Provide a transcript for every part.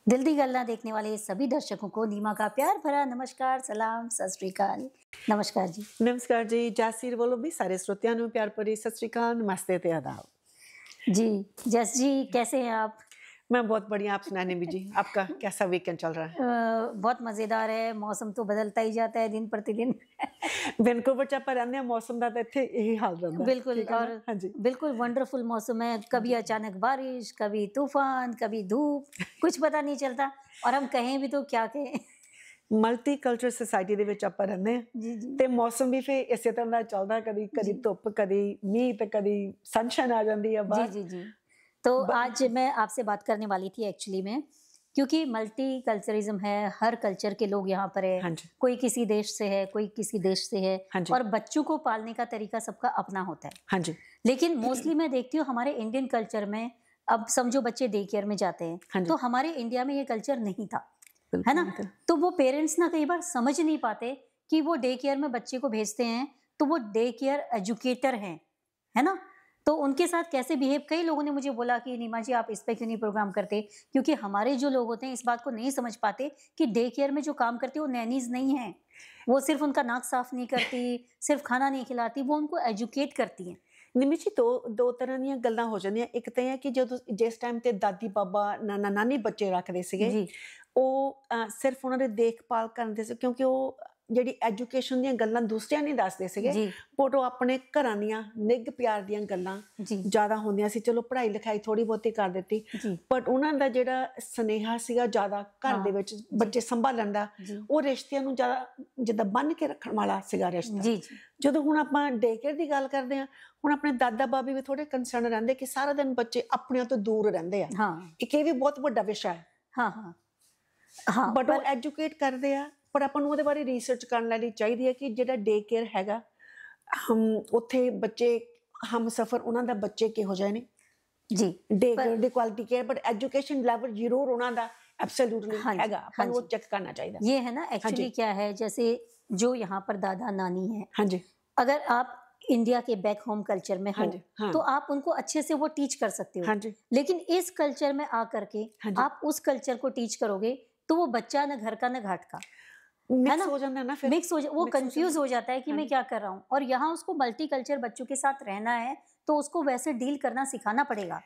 दिल दी गल्ला देखने वाले सभी दर्शकों को नीमा का प्यार भरा नमस्कार, सलाम, सत श्री अकाल। नमस्कार जी। नमस्कार जी। जासीर वालों भी सारे श्रोतियां ਨੂੰ प्यार भरी सत श्री अकाल, नमस्ते ते आदाब। जी जस जी, कैसे हैं आप? मैं बहुत बढ़िया, आप सुनाने भी जी, आपका कैसा वीकेंड चल रहा है? बहुत मजेदार है। मौसम तो बदलता ही जाता है दिन प्रतिदिन। वैनकूवर च ਆਪਾਂ ਰਹਿੰਦੇ ਆ, मौसम ਦਾ ਤਾਂ ਇੱਥੇ ਇਹੀ हाल रहता है। बिल्कुल, और बिल्कुल वंडरफुल मौसम है। कभी अचानक बारिश, कभी तूफान, कभी धूप, कुछ पता नहीं चलता। और हम कहें भी तो क्या कहें। ਮਲਟੀਕਲਚਰ ਸੋਸਾਇਟੀ ਦੇ ਵਿੱਚ ਆਪਾਂ ਰਹਿੰਦੇ ਆ ਤੇ ਮੌਸਮ ਵੀ ਫੇ ਇਸੇ ਤਰ੍ਹਾਂ ਦਾ ਚੱਲਦਾ, ਕਦੀ ਧੁੱਪ, ਕਦੀ ਮੀਂਹ ਤੇ ਕਦੀ ਸਨਸ਼ਾਈਨ ਆ ਜਾਂਦੀ ਹੈ ਬਾਹਰ। जी जी जी। तो आज मैं आपसे बात करने वाली थी एक्चुअली में, क्योंकि मल्टी कल्चरिज्म है, हर कल्चर के लोग यहाँ पर है। कोई किसी देश से है, कोई किसी देश से है, और बच्चों को पालने का तरीका सबका अपना होता है। हाँ जी। लेकिन मोस्टली मैं देखती हूँ हमारे इंडियन कल्चर में, अब समझो बच्चे डे केयर में जाते हैं, तो हमारे इंडिया में ये कल्चर नहीं था, है ना। तो वो पेरेंट्स ना कई बार समझ नहीं पाते कि वो डे केयर में बच्चे को भेजते हैं तो वो डे केयर एजुकेटर हैं, है ना। तो उनके साथ कैसे बिहेव, कई लोगों ने मुझे बोला कि नीमा जी आप इस पे क्यों नहीं प्रोग्राम करते, क्योंकि हमारे जो लोग होते हैं इस बात को नहीं समझ पाते कि डे केयर में जो काम करती है वो नैनीज नहीं है। वो सिर्फ उनका नाक साफ नहीं करती, सिर्फ खाना नहीं खिलाती, वो उनको एजुकेट करती हैं। ਨਿਮੀ ਜੀ ਦੋ ਤਰ੍ਹਾਂ ਦੀਆਂ ਗੱਲਾਂ ਹੋ ਜਾਂਦੀਆਂ। ਇੱਕ ਤਾਂ ਇਹ ਕਿ ਜਦੋਂ ਜਿਸ ਟਾਈਮ ਤੇ ਦਾਦੀ ਬਾਬਾ ਨਾਨਾ ਨਾਨੀ ਬੱਚੇ ਰੱਖਦੇ ਸੀਗੇ, ਉਹ ਸਿਰਫ ਉਹਨਾਂ ਦੇ ਦੇਖਭਾਲ ਕਰਦੇ ਸੀ, ਕਿਉਂਕਿ ਉਹ ਜਿਹੜੀ ਐਜੂਕੇਸ਼ਨ ਦੀਆਂ ਗੱਲਾਂ ਦੂਸਰਿਆਂ ਨਹੀਂ ਦੱਸਦੇ ਸੀਗੇ, ਬਟ ਉਹ ਆਪਣੇ ਘਰਾਂ ਦੀਆਂ ਨਿੱਘ ਪਿਆਰ ਦੀਆਂ ਗੱਲਾਂ ਜ਼ਿਆਦਾ ਹੁੰਦੀਆਂ ਸੀ। ਚਲੋ ਪੜ੍ਹਾਈ ਲਿਖਾਈ ਥੋੜੀ ਬਹੁਤੀ ਕਰ ਦਿੱਤੀ, ਬਟ ਉਹਨਾਂ ਦਾ ਜਿਹੜਾ ਸੁਨੇਹਾ ਸੀਗਾ ਜ਼ਿਆਦਾ ਘਰ ਦੇ ਵਿੱਚ ਬੱਚੇ ਸੰਭਾਲਣ ਦਾ, ਉਹ ਰਿਸ਼ਤਿਆਂ ਨੂੰ ਜ਼ਿਆਦਾ ਜਿੱਦਾਂ ਬੰਨ੍ਹ ਕੇ ਰੱਖਣ ਵਾਲਾ ਸੀਗਾ ਰਿਸ਼ਤਾ। ਜਦੋਂ ਹੁਣ ਆਪਾਂ ਡੇ ਕੇਅਰ ਦੀ ਗੱਲ ਕਰਦੇ ਹਾਂ, ਹੁਣ ਆਪਣੇ ਦਾਦਾ ਬਾਬੇ ਵੀ ਥੋੜੇ ਕੰਸਰਨ ਰਹਿੰਦੇ ਕਿ ਸਾਰਾ ਦਿਨ ਬੱਚੇ ਆਪਣਿਆਂ ਤੋਂ ਦੂਰ ਰਹਿੰਦੇ ਆ। ਇੱਕ ਇਹ ਵੀ ਬਹੁਤ ਵੱਡਾ ਵਿਸ਼ਾ ਹੈ, ਬਟ ਉਹ ਐਜੂਕੇਟ ਕਰਦੇ ਆ। ਪਰ ਆਪਾਂ ਨੂੰ ਉਹਦੇ ਬਾਰੇ ਰਿਸਰਚ ਕਰਨ ਲਈ ਚਾਹੀਦੀ ਹੈ ਕਿ ਜਿਹੜਾ ਡੇ ਕੇਅਰ ਹੈਗਾ, ਉੱਥੇ ਬੱਚੇ ਹਮਸਫਰ ਉਹਨਾਂ ਦਾ ਬੱਚੇ ਕਿਹੋ ਜਿਹੇ ਨੇ ਜੀ, day care the quality care, but education level जरूर ਉਹਨਾਂ ਦਾ एब्सोल्युटली हैगा, अपन वो चेक करना चाहिए। ये है ना एक्चुअली क्या है, जैसे जो यहाँ पर दादा नानी है, हाँ जी, अगर आप इंडिया के बैक होम कल्चर में हो तो आप उनको अच्छे से वो टीच कर सकते हो। लेकिन इस कल्चर में आकर के आप उस कल्चर को टीच करोगे तो वो बच्चा न घर का न घाट का, मिक्स हो जाता है ना, फिर मिक्स हो वो कंफ्यूज हो जाता है कि मैं क्या कर रहा हूँ। और यहाँ उसको मल्टी कल्चर बच्चों के साथ रहना है तो उसको वैसे डील करना सिखाना पड़ेगा।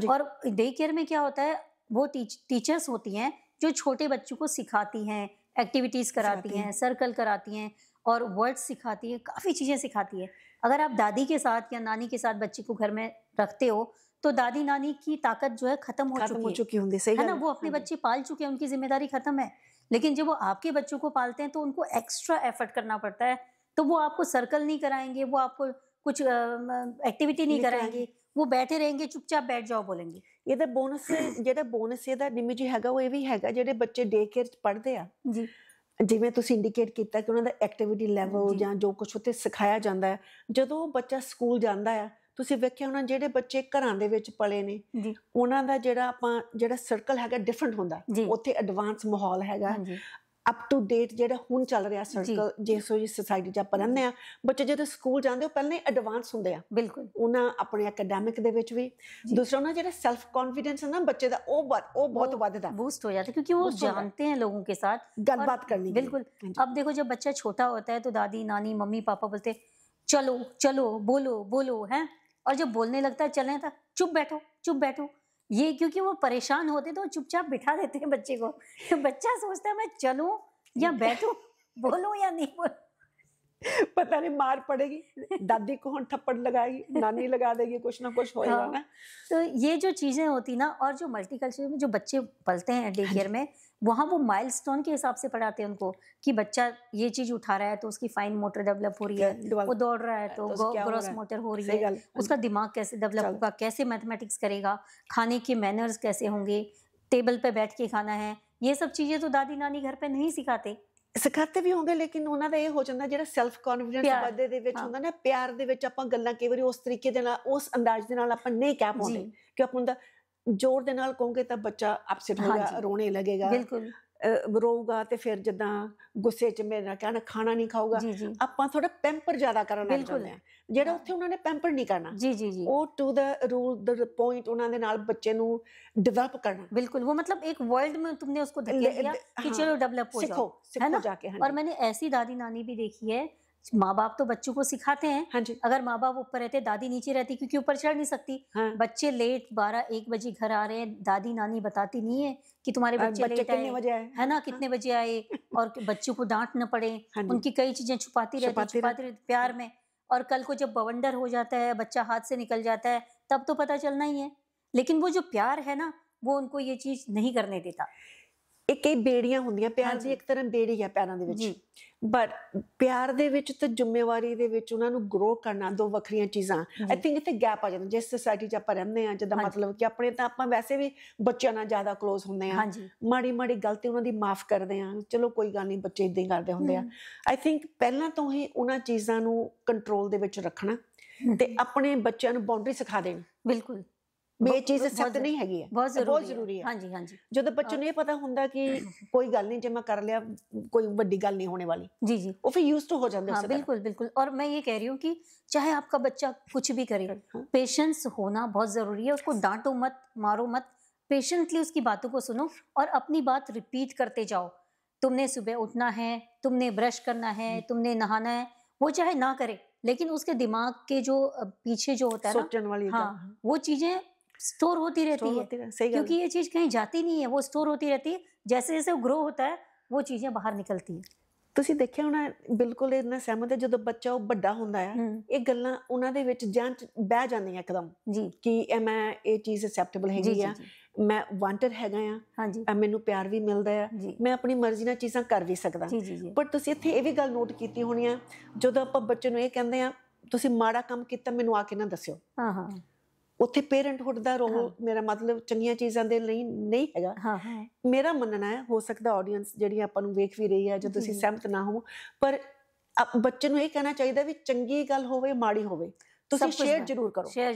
और डे केयर में क्या होता है, वो टीचर्स होती हैं जो छोटे बच्चों को सिखाती हैं, एक्टिविटीज कराती हैं, सर्कल कराती हैं और वर्ड्स सिखाती हैं, काफी चीजें सिखाती है। अगर आप दादी के साथ या नानी के साथ बच्चे को घर में रखते हो तो दादी नानी की ताकत जो है खत्म हो चुकी है ना, वो अपने बच्चे पाल चुके हैं, उनकी जिम्मेदारी खत्म है। लेकिन जब वो आपके बच्चों को पालते हैं तो उनको एक्स्ट्रा एफर्ट करना पड़ता है। तो वो आपको सर्कल नहीं कराएंगे, वो आपको कुछ एक्टिविटी नहीं कराएंगे, वो बैठे रहेंगे, चुपचाप बैठ जाओ बोलेंगे। ਇਹਦਾ ਬੋਨਸ ਜਿਹੜਾ ਬੋਨਸ ਇਹਦਾ ਨਿਮੀ ਜੀ ਹੈਗਾ, ਉਹ ਇਹ ਵੀ ਹੈਗਾ ਜਿਹੜੇ ਬੱਚੇ ਡੇ ਕੇਅਰ ਚ ਪੜ੍ਹਦੇ ਆ ਜੀ, ਜਿਵੇਂ ਤੁਸੀਂ ਇੰਡੀਕੇਟ ਕੀਤਾ ਕਿ ਉਹਨਾਂ ਦਾ ਐਕਟੀਵਿਟੀ ਲੈਵਲ ਜਾਂ ਜੋ ਕੁਛ ਉੱਥੇ ਸਿਖਾਇਆ ਜਾਂਦਾ ਹੈ, ਜਦੋਂ ਬੱਚਾ ਸਕੂਲ ਜਾਂਦਾ ਆ, ਤੁਸੀਂ ਵੇਖਿਆ ਹੋਣਾ ਜਿਹੜੇ ਬੱਚੇ ਘਰਾਂ ਦੇ ਵਿੱਚ ਪਲੇ ਨੇ ਉਹਨਾਂ ਦਾ ਜਿਹੜਾ ਸਰਕਲ ਹੈਗਾ ਡਿਫਰੈਂਟ ਹੁੰਦਾ, ਉੱਥੇ ਐਡਵਾਂਸ ਮਾਹੌਲ ਹੈਗਾ, ਅਪ ਟੂ ਡੇਟ ਜਿਹੜਾ ਹੁਣ ਚੱਲ ਰਿਹਾ ਸਰਕਲ, ਜਿਸ ਸੋਸਾਇਟੀ 'ਚ ਆਪਾਂ ਰਹਿੰਦੇ ਆ। ਬੱਚੇ ਜਦੋਂ ਸਕੂਲ ਜਾਂਦੇ ਉਹ ਪਹਿਲਾਂ ਹੀ ਐਡਵਾਂਸ ਹੁੰਦੇ ਆ, ਬਿਲਕੁਲ ਉਹਨਾਂ ਆਪਣੇ ਐਕੈਡੈਮਿਕ ਦੇ ਵਿੱਚ ਵੀ। ਦੂਸਰਾ ਉਹਨਾਂ ਜਿਹੜਾ ਸੈਲਫ कॉन्फिडेंस है ना बच्चे का, वो बहुत बढ़ता, बूस्ट हो जाता है, क्योंकि वो जानते हैं लोगों के साथ गलबात करनी। बिल्कुल। अब देखो जब बच्चा छोटा होता है तो दादी नानी मम्मी पापा बोलते चलो चलो बोलो बोलो है, और जब बोलने लगता है चलने था चुप बैठो चुप बैठो, ये क्योंकि वो परेशान होते तो चुपचाप बिठा देते हैं बच्चे को। तो बच्चा सोचता है मैं चलूं या बैठूं, बोलूं या नहीं बोलूं, पता नहीं मार पड़ेगी, दादी को थप्पड़ लगाएगी, नानी लगा देगी, कुछ ना कुछ होएगा ना। तो ये जो चीजें होती ना, और जो मल्टीकल्चरल में जो बच्चे पलते हैं डे केयर में, वहाँ वो माइलस्टोन के हिसाब से पढ़ाते हैं उनको कि बच्चा ये चीज उठा रहा है तो उसकी फाइन मोटर डेवलप हो रही है, वो दौड़ रहा है तो ग्रॉस मोटर हो रही है, उसका दिमाग कैसे डेवलप होगा, कैसे मैथमेटिक्स करेगा, खाने के मैनर्स कैसे होंगे, टेबल पे बैठ के खाना है, ये सब चीजें तो दादी नानी घर पे नहीं ਸਿਖਾਤੇ ਵੀ ਹੋਣਗੇ। ਲੇਕਿਨ ਉਹਨਾਂ ਦਾ ਇਹ ਹੋ ਜਾਂਦਾ ਜਿਹੜਾ ਸੈਲਫ ਕੌਨਫੀਡੈਂਸ ਵਾਧੇ ਦੇ ਵਿੱਚ ਹੁੰਦਾ ਨਾ, ਪਿਆਰ ਦੇ ਵਿੱਚ ਆਪਾਂ ਗੱਲਾਂ ਕਈ ਵਾਰੀ ਉਸ ਤਰੀਕੇ ਦੇ ਨਾਲ, ਉਸ ਅੰਦਾਜ਼ ਦੇ ਨਾਲ ਆਪਾਂ ਨਹੀਂ ਕਹਿ ਪਾਉਂਦੇ, ਕਿ ਆਪਾਂ ਉਹਦਾ ਜ਼ੋਰ ਦੇ ਨਾਲ ਕਹੋਗੇ ਤਾਂ ਬੱਚਾ ਅਪਸੈਟ ਹੋਗਾ, ਰੋਣੇ ਲੱਗੇਗਾ, ਰੋਊਗਾ ਤੇ ਫਿਰ ਜਿੱਦਾਂ ਗੁੱਸੇ 'ਚ ਮੇਰੇ ਨਾਲ ਕਹਿਣਾ ਖਾਣਾ ਨਹੀਂ ਖਾਊਗਾ, ਆਪਾਂ ਥੋੜਾ ਪੈਂਪਰ ਜ਼ਿਆਦਾ ਕਰਨ ਲੱਗ ਜਾਂਦੇ ਆ, ਜਿਹੜਾ ਉੱਥੇ ਉਹਨਾਂ ਨੇ ਪੈਂਪਰ ਨਹੀਂ ਕਰਨਾ। ਉਹ to the rule the point ਉਹਨਾਂ ਦੇ ਨਾਲ ਬੱਚੇ ਨੂੰ डेवलप करना। बिल्कुल, वो मतलब एक वर्ल्ड में तुमने उसको धकेल दिया कि चलो डेवलप हो जाओ, है ना। और मैंने ऐसी दादी नानी भी देखी है, माँ बाप तो बच्चों को सिखाते हैं, अगर माँ बाप ऊपर रहते दादी नीचे रहती, क्योंकि ऊपर चढ़ नहीं सकती। बच्चे लेट 12-1 बजे घर आ रहे हैं, दादी नानी बताती नहीं है कि तुम्हारे बच्चे लेट आए, है ना, कितने बजे आए, और बच्चों को डांट न पड़े, उनकी कई चीजें छुपाती रहती प्यार में। और कल को जब बवंडर हो जाता है, बच्चा हाथ से निकल जाता है, तब तो पता चलना ही है। लेकिन वो जो प्यार है ना, वो उनको ये चीज नहीं करने देता। एक कई बेड़ियां होंदियां, प्यार ਦੀ ਇੱਕ ਤਰ੍ਹਾਂ ਬੇੜੀ ਹੈ ਪੈਰਾਂ ਦੇ ਵਿੱਚ, ਬਟ ਪਿਆਰ ਦੇ ਵਿੱਚ ਤੇ ਜ਼ਿੰਮੇਵਾਰੀ ਦੇ ਵਿੱਚ ਉਹਨਾਂ ਨੂੰ ਗਰੋ ਕਰਨਾ ਦੋ ਵੱਖਰੀਆਂ ਚੀਜ਼ਾਂ। ਆਈ ਥਿੰਕ ਇੱਥੇ ਗੈਪ ਆ ਜਾਂਦਾ ਜਿਸ ਸੋਸਾਇਟੀ 'ਚ ਆਪਾਂ ਰਹਿੰਦੇ ਆ, ਜਿੱਦਾਂ ਮਤਲਬ ਕਿ ਆਪਣੇ ਤਾਂ ਆਪਾਂ ਵੈਸੇ ਵੀ ਬੱਚਿਆਂ ਨਾਲ ਜ਼ਿਆਦਾ ਕਲੋਜ਼ ਹੁੰਦੇ ਆ, ਮਾੜੀ ਮਾੜੀ ਗਲਤੀ ਉਹਨਾਂ ਦੀ ਮਾਫ ਕਰਦੇ ਆ, ਚਲੋ ਕੋਈ ਗੱਲ ਨਹੀਂ, ਬੱਚੇ ਇਦਾਂ ਹੀ ਕਰਦੇ ਹੁੰਦੇ ਆ। ਆਈ ਥਿੰਕ ਪਹਿਲਾਂ ਤੋਂ ਹੀ ਉਹਨਾਂ ਚੀਜ਼ਾਂ ਨੂੰ ਕੰਟਰੋਲ ਦੇ ਵਿੱਚ ਰੱਖਣਾ ਤੇ ਆਪਣੇ ਬੱਚਿਆਂ ਨੂੰ ਬਾਉਂਡਰੀ ਸਿਖਾ ਦੇਣੀ। ਬਿਲਕੁਲ, ਇਹ ਚੀਜ਼ ਸਖਤ ਨਹੀਂ ਹੈਗੀ ਹੈ, ਬਹੁਤ ਜ਼ਰੂਰੀ ਹੈ। ਹਾਂਜੀ ਹਾਂਜੀ, ਜਦੋਂ ਬੱਚੇ ਨੂੰ ਇਹ ਪਤਾ ਹੁੰਦਾ ਕਿ ਕੋਈ ਗੱਲ नहीं, ਜੇ मैं कर लिया कोई बड़ी गल नहीं होने वाली, जी वो फिर यूज्ड टू हो जाते हैं। बिल्कुल बिल्कुल। और मैं ये कह रही हूँ कि चाहे आपका बच्चा कुछ भी करे, पेशेंस होना बहुत जरूरी है। उसको डांटो मत, मारो मत, पेशेंटली उसकी बातों को सुनो और अपनी बात रिपीट करते जाओ। तुमने सुबह उठना है, तुमने ब्रश करना है, तुमने नहाना है, वो चाहे ना करे, लेकिन उसके दिमाग के जो पीछे जो होता है ना, हाँ, वो चीजें स्टोर होती रहती है, क्योंकि ये चीज कहीं जाती नहीं है, वो स्टोर होती रहती है। जैसे जैसे वो ग्रो होता है, वो चीजें बाहर निकलती है। ਤੁਸੀਂ ਦੇਖਿਆ ਹੋਣਾ, ਬਿਲਕੁਲ ਇਹਨਾਂ ਸਹਿਮਤ ਹੈ, ਜਦੋਂ ਬੱਚਾ ਉਹ ਵੱਡਾ ਹੁੰਦਾ ਆ, ਇਹ ਗੱਲਾਂ ਉਹਨਾਂ ਦੇ ਵਿੱਚ ਜਨ ਬਹਿ ਜਾਂਦੀਆਂ ਇੱਕਦਮ ਕਿ ਮੈਂ ਇਹ ਚੀਜ਼ ਐਕਸੈਪਟੇਬਲ ਹੈਗੀ ਆ, ਮੈਂ ਵਾਂਟਡ ਹੈਗਾ ਆ, ਮੈਨੂੰ ਪਿਆਰ ਵੀ ਮਿਲਦਾ ਆ, ਮੈਂ ਆਪਣੀ ਮਰਜ਼ੀ ਨਾਲ ਚੀਜ਼ਾਂ ਕਰ ਵੀ ਸਕਦਾ। ਪਰ ਤੁਸੀਂ ਇੱਥੇ ਇਹ ਵੀ ਗੱਲ ਨੋਟ ਕੀਤੀ ਹੋਣੀ ਆ, ਜਦੋਂ ਆਪਾਂ ਬੱਚੇ ਨੂੰ ਇਹ ਕਹਿੰਦੇ ਆ ਤੁਸੀਂ ਮਾੜਾ ਕੰਮ ਕੀਤਾ ਮੈਨੂੰ ਆ ਕੇ ਨਾ ਦੱਸਿਓ, ਉੱਥੇ ਪੇਰੈਂਟਹੁੱਡ ਦਾ ਰੋਲ, ਮੇਰਾ ਮਤਲਬ ਚੰਗੀਆਂ ਚੀਜ਼ਾਂ ਦੇ ਲਈ ਨਹੀਂ ਹੈਗਾ। ਮੇਰਾ ਮੰਨਣਾ ਹੈ, ਹੋ ਸਕਦਾ ਆਡੀਅנס ਜਿਹੜੀ ਆਪਾਂ ਨੂੰ ਵੇਖ ਵੀ ਰਹੀ ਹੈ, ਜੇ ਤੁਸੀਂ ਸਹਿਮਤ ਨਾ ਹੋ, ਪਰ ਬੱਚੇ ਨੂੰ ਇਹ ਕਹਿਣਾ ਚਾਹੀਦਾ ਵੀ ਚੰਗੀ ਗੱਲ ਹੋਵੇ ਮਾੜੀ ਹੋਵੇ, ਤੁਸੀਂ ਸ਼ੇਅਰ ਜ਼ਰੂਰ ਕਰੋ,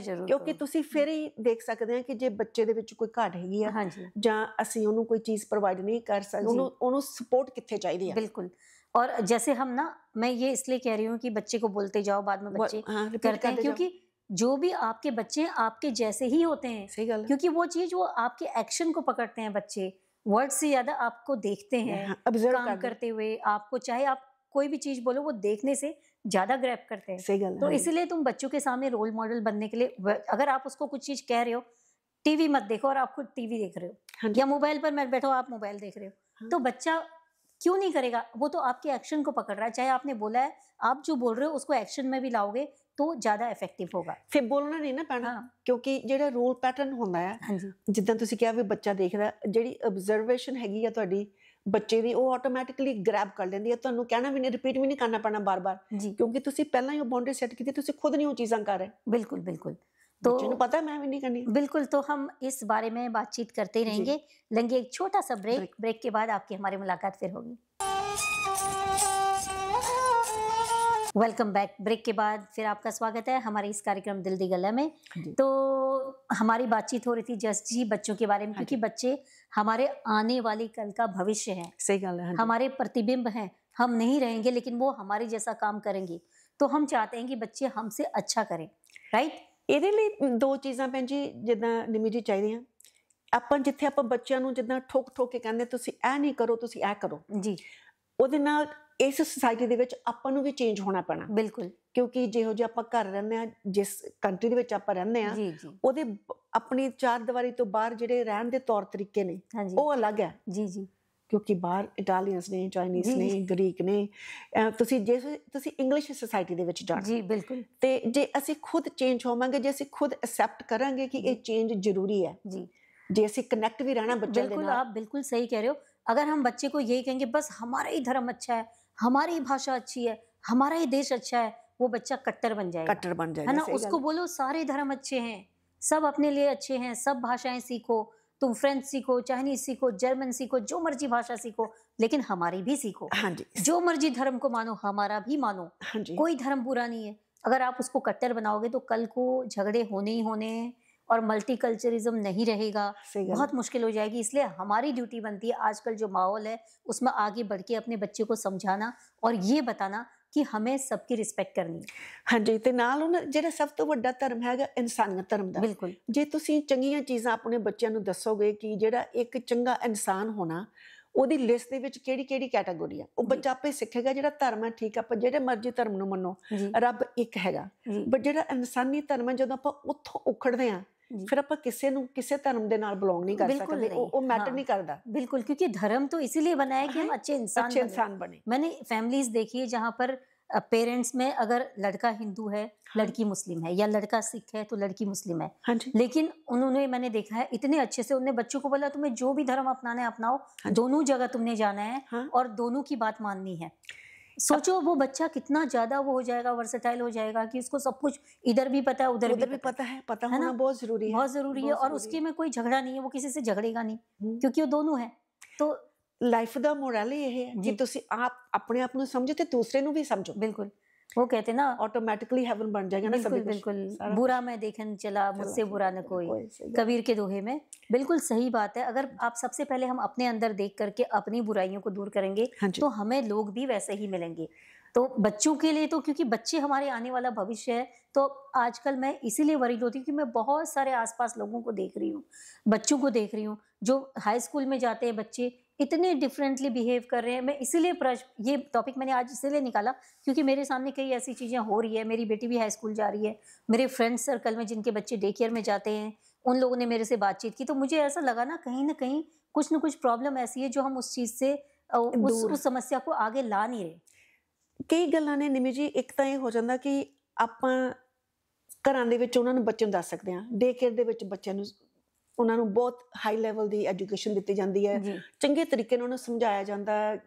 ਕਿਉਂਕਿ ਤੁਸੀਂ ਫਿਰ ਹੀ ਦੇਖ ਸਕਦੇ ਆ ਕਿ ਜੇ ਬੱਚੇ ਦੇ ਵਿੱਚ ਕੋਈ ਘਾਟ ਹੈਗੀ ਆ ਜਾਂ ਅਸੀਂ ਉਹਨੂੰ ਕੋਈ ਚੀਜ਼ ਪ੍ਰੋਵਾਈਡ ਨਹੀਂ ਕਰ ਸਕਦੇ, ਉਹਨੂੰ ਸਪੋर्ट ਕਿੱਥੇ ਚਾਹੀਦੀ ਹੈ। बिल्कुल। और जैसे हम ना, मैं ये इसलिए कह रही हूँ कि बच्चे को बोलते जाओ, बाद में बच्चे करते हैं, क्योंकि जो भी आपके बच्चे आपके जैसे ही होते हैं। सही गल। क्योंकि वो चीज वो आपके एक्शन को पकड़ते हैं, बच्चे वर्ड से ज्यादा आपको देखते हैं, काम करते हुए आपको, चाहे आप कोई भी चीज बोलो, वो देखने से ज्यादा ग्रैब करते हैं। सही गल। तो इसीलिए तुम बच्चों के सामने रोल मॉडल बनने के लिए, अगर आप उसको कुछ चीज कह रहे हो, टीवी मत देखो और आप खुद टीवी देख रहे हो, या मोबाइल पर मत बैठो आप मोबाइल देख रहे हो, तो बच्चा क्यों नहीं करेगा? वो तो आपके एक्शन को पकड़ रहा है। चाहे आपने बोला है, आप जो बोल रहे हो उसको एक्शन में भी लाओगे तो ज्यादा इफेक्टिव होगा। फिर बोलना नहीं ना पैना, क्योंकि ਜਿਹੜਾ ਰੋਲ ਪੈਟਰਨ ਹੁੰਦਾ ਹੈ, ਜਿੱਦਾਂ ਤੁਸੀਂ ਕਿਹਾ ਵੀ ਬੱਚਾ ਦੇਖਦਾ, ਜਿਹੜੀ ਆਬਜ਼ਰਵੇਸ਼ਨ ਹੈਗੀ ਆ ਤੁਹਾਡੀ ਬੱਚੇ ਦੀ, ਉਹ ਆਟੋਮੈਟਿਕਲੀ ਗ੍ਰੈਬ ਕਰ ਲੈਂਦੀ ਹੈ। ਤੁਹਾਨੂੰ ਕਹਿਣਾ ਵੀ ਨਹੀਂ, ਰਿਪੀਟ ਵੀ ਨਹੀਂ ਕਰਨਾ ਪੈਣਾ ਬਾਰ-ਬਾਰ, ਕਿਉਂਕਿ ਤੁਸੀਂ ਪਹਿਲਾਂ ਹੀ ਉਹ ਬਾਉਂਡਰੀ ਸੈੱਟ ਕੀਤੀ, ਤੁਸੀਂ ਖੁਦ नहीं वो चीज़ां कर रहे। बिल्कुल बिल्कुल। तो पता है मैं भी नहीं करनी। बिल्कुल, तो हम इस बारे में बातचीत करते रहेंगे। लेंगे एक छोटा सा ब्रेक, ब्रेक के बाद आपकी हमारी मुलाकात फिर होगी। Welcome back. ब्रेक के बाद फिर आपका स्वागत है हमारे इस कार्यक्रम दिल दी गल्ला में। तो हमारी बातचीत हो रही थी जस्ट जी बच्चों के बारे में, क्योंकि बच्चे हमारे आने वाली कल का भविष्य है। सही गल है। हमारे प्रतिबिंब हैं। हम नहीं रहेंगे लेकिन वो हमारे जैसा काम करेंगे, तो हम चाहते हैं कि बच्चे हमसे अच्छा करें, राइट। ਇਹਦੇ ਲਈ ਦੋ ਚੀਜ਼ਾਂ ਭੈਣ ਜੀ ਜਿੱਦਾਂ ਨਿਮੀ ਜੀ ਚਾਹੀਦੀਆਂ। ਆਪਾਂ ਜਿੱਥੇ ਆਪਾਂ ਬੱਚਿਆਂ ਨੂੰ ਜਿੱਦਾਂ ਠੋਕ ਠੋਕ ਕੇ ਕਹਿੰਦੇ ਤੁਸੀਂ ਇਹ ਨਹੀਂ ਕਰੋ, ਤੁਸੀਂ ਇਹ ਕਰੋ ਜੀ, ਉਹਦੇ ਨਾਲ ਇਸ ਸੁਸਾਇਟੀ ਦੇ ਵਿੱਚ ਆਪਾਂ ਨੂੰ ਵੀ ਚੇਂਜ ਹੋਣਾ ਪੈਣਾ। ਬਿਲਕੁਲ, ਕਿਉਂਕਿ ਜਿਹੋ ਜਿਹੇ ਆਪਾਂ ਘਰ ਰਹਿੰਦੇ ਆ, ਜਿਸ ਕੰਟਰੀ ਦੇ ਵਿੱਚ ਆਪਾਂ ਰਹਿੰਦੇ ਆ, ਉਹਦੇ ਆਪਣੀ ਚਾਰ ਦੀਵਾਰੀ ਤੋਂ ਬਾਹਰ ਜਿਹੜੇ ਰਹਿਣ ਦੇ ਤੌਰ ਤਰੀਕੇ ਨੇ ਉਹ ਅਲੱਗ ਹੈ। ਜੀ ਜੀ, ਕਿਉਂਕਿ ਬਾਹਰ ਇਟਾਲੀਅਨਸ ਨੇ, ਚਾਈਨੀਜ਼ ਨੇ, ਗ੍ਰੀਕ ਨੇ, ਤੁਸੀਂ ਜੇ ਤੁਸੀਂ ਇੰਗਲਿਸ਼ ਸੁਸਾਇਟੀ ਦੇ ਵਿੱਚ ਜਾਣਾ ਜੀ, ਬਿਲਕੁਲ। ਤੇ ਜੇ ਅਸੀਂ ਖੁਦ ਚੇਂਜ ਹੋਵਾਂਗੇ, ਜੇ ਅਸੀਂ ਖੁਦ ਐਕਸੈप्ट ਕਰਾਂਗੇ ਕਿ ਇਹ ਚੇਂਜ ਜ਼ਰੂਰੀ ਹੈ ਜੀ, ਜੇ ਅਸੀਂ कनेक्ट भी रहना बच्चे के साथ। आप बिल्कुल सही कह रहे हो। अगर हम बच्चे को यही कहेंगे बस हमारा ही धर्म अच्छा है, हमारी भाषा अच्छी है, हमारा ही देश अच्छा है, वो बच्चा कट्टर बन जाएगा, कट्टर बन जाएगा, है ना। उसको बोलो सारे धर्म अच्छे हैं, सब अपने लिए अच्छे हैं, सब भाषाएं सीखो, तुम फ्रेंच सीखो, चाइनीज सीखो, जर्मन सीखो, जो मर्जी भाषा सीखो, लेकिन हमारी भी सीखो। हाँ जी, जो मर्जी धर्म को मानो, हमारा भी मानो। हाँ जी, कोई धर्म बुरा नहीं है। अगर आप उसको कट्टर बनाओगे तो कल को झगड़े होने ही होने हैं, और मल्टीकल्चरिज्म नहीं रहेगा, बहुत मुश्किल हो जाएगी। इसलिए हमारी ड्यूटी बनती है आजकल जो माहौल है उसमें आगे बढ़ के अपने बच्चे को समझाना और ये बताना कि हमें सबकी रिस्पेक्ट करनी है। हाँ जी, ते नाल उन्हें ਜਿਹੜਾ ਸਭ ਤੋਂ ਵੱਡਾ ਧਰਮ ਹੈਗਾ ਇਨਸਾਨੀਅਤ ਧਰਮ ਦਾ। ਬਿਲਕੁਲ। ਜੇ ਤੁਸੀਂ ਚੰਗੀਆਂ ਚੀਜ਼ਾਂ ਆਪਣੇ ਬੱਚਿਆਂ ਨੂੰ ਦੱਸੋਗੇ ਕਿ ਜਿਹੜਾ ਇੱਕ ਚੰਗਾ ਇਨਸਾਨ ਹੋਣਾ ਉਹਦੀ ਲਿਸਟ ਦੇ ਵਿੱਚ ਕਿਹੜੀ ਕੈਟਾਗਰੀ ਆ, ਉਹ ਬੱਚਾ ਆਪੇ ਸਿੱਖੇਗਾ। ਜਿਹੜਾ ਧਰਮ ਹੈ ਠੀਕ ਆ, ਆਪਾਂ ਜਿਹੜੇ ਮਰਜ਼ੀ ਧਰਮ ਨੂੰ ਮੰਨੋ, ਰੱਬ ਇੱਕ ਹੈਗਾ, ਬਟ ਜਿਹੜਾ ਇਨਸਾਨੀ ਧਰਮ ਹੈ ਜਦੋਂ ਆਪਾਂ ਉੱਥੋਂ ਉਖੜਦੇ ਆ फिर आप किसी नु किसी धर्म दे नाल बिलोंग नहीं कर सकते, वो मैटर नहीं करता। बिल्कुल, क्योंकि धर्म तो इसीलिए बना है कि हम अच्छे इंसान बने। मैंने फैमिलीज देखी है जहाँ पर पेरेंट्स में अगर लड़का हिंदू है, लड़की मुस्लिम है, या लड़का सिख है तो लड़की मुस्लिम है, लेकिन उन्होंने, मैंने देखा है इतने अच्छे से उन्होंने बच्चों को बोला तुम्हें जो भी धर्म अपनाना है अपनाओ, दोनों जगह तुमने जाना है और दोनों की बात माननी है। सोचो वो बच्चा कितना ज्यादा वो हो जाएगा, वर्सेटाइल हो जाएगा कि उसको सब कुछ इधर भी पता है उधर भी पता है। पता होना बहुत जरूरी है, बहुत जरूरी है। और उसके में कोई झगड़ा नहीं है, वो किसी से झगड़ेगा नहीं क्योंकि वो दोनों है। तो लाइफ दा मोरल ये है कि तुसी आप अपने आप को समझो ते दूसरे को भी समझो। बिल्कुल, वो कहते ना ऑटोमेटिकली हेवन बन जाएगा ना। बिल्कुल बिल्कुल, बुरा मैं देखन चला मुझसे बुरा न कोई, कबीर के दोहे में। बिल्कुल सही बात है। अगर आप सबसे पहले हम अपने अंदर देख करके अपनी बुराइयों को दूर करेंगे तो हमें लोग भी वैसे ही मिलेंगे। तो बच्चों के लिए तो, क्योंकि बच्चे हमारे आने वाला भविष्य है, तो आजकल मैं इसीलिए वरीड होती हूँ कि मैं बहुत सारे आसपास लोगों को देख रही हूँ, बच्चों को देख रही हूँ जो हाई स्कूल में जाते हैं बच्चे इतने डिफरेंटली बिहेव कर रहे हैं। मैं इसीलिए ये टॉपिक मैंने आज इसीलिए निकाला क्योंकि मेरे सामने कई ऐसी चीज़ें हो रही है। मेरी बेटी भी हाई स्कूल जा रही है, मेरे फ्रेंड सर्कल में जिनके बच्चे डे केयर में जाते हैं उन लोगों ने मेरे से बातचीत की, तो मुझे ऐसा लगा ना कहीं कुछ न कुछ प्रॉब्लम ऐसी है जो हम उस चीज़ से उस समस्या को आगे ला नहीं रहे। कई गल्लां ने निमी जी, एक ਤਾਂ ਇਹ ਹੋ ਜਾਂਦਾ ਕਿ ਆਪਾਂ ਘਰਾਂ ਦੇ ਵਿੱਚ ਉਹਨਾਂ ਨੂੰ ਬੱਚੇ ਨੂੰ ਦੱਸ ਸਕਦੇ ਹਾਂ, ਡੇ ਕੇਅਰ ਦੇ ਵਿੱਚ ਬੱਚਿਆਂ ਨੂੰ ਉਹਨਾਂ ਨੂੰ ਬਹੁਤ ਹਾਈ ਲੈਵਲ ਦੀ ਐਜੂਕੇਸ਼ਨ ਦਿੱਤੀ ਜਾਂਦੀ ਹੈ, ਚੰਗੇ ਤਰੀਕੇ ਨਾਲ ਉਹਨੂੰ ਸਮਝਾਇਆ ਜਾਂਦਾ ਹੈ,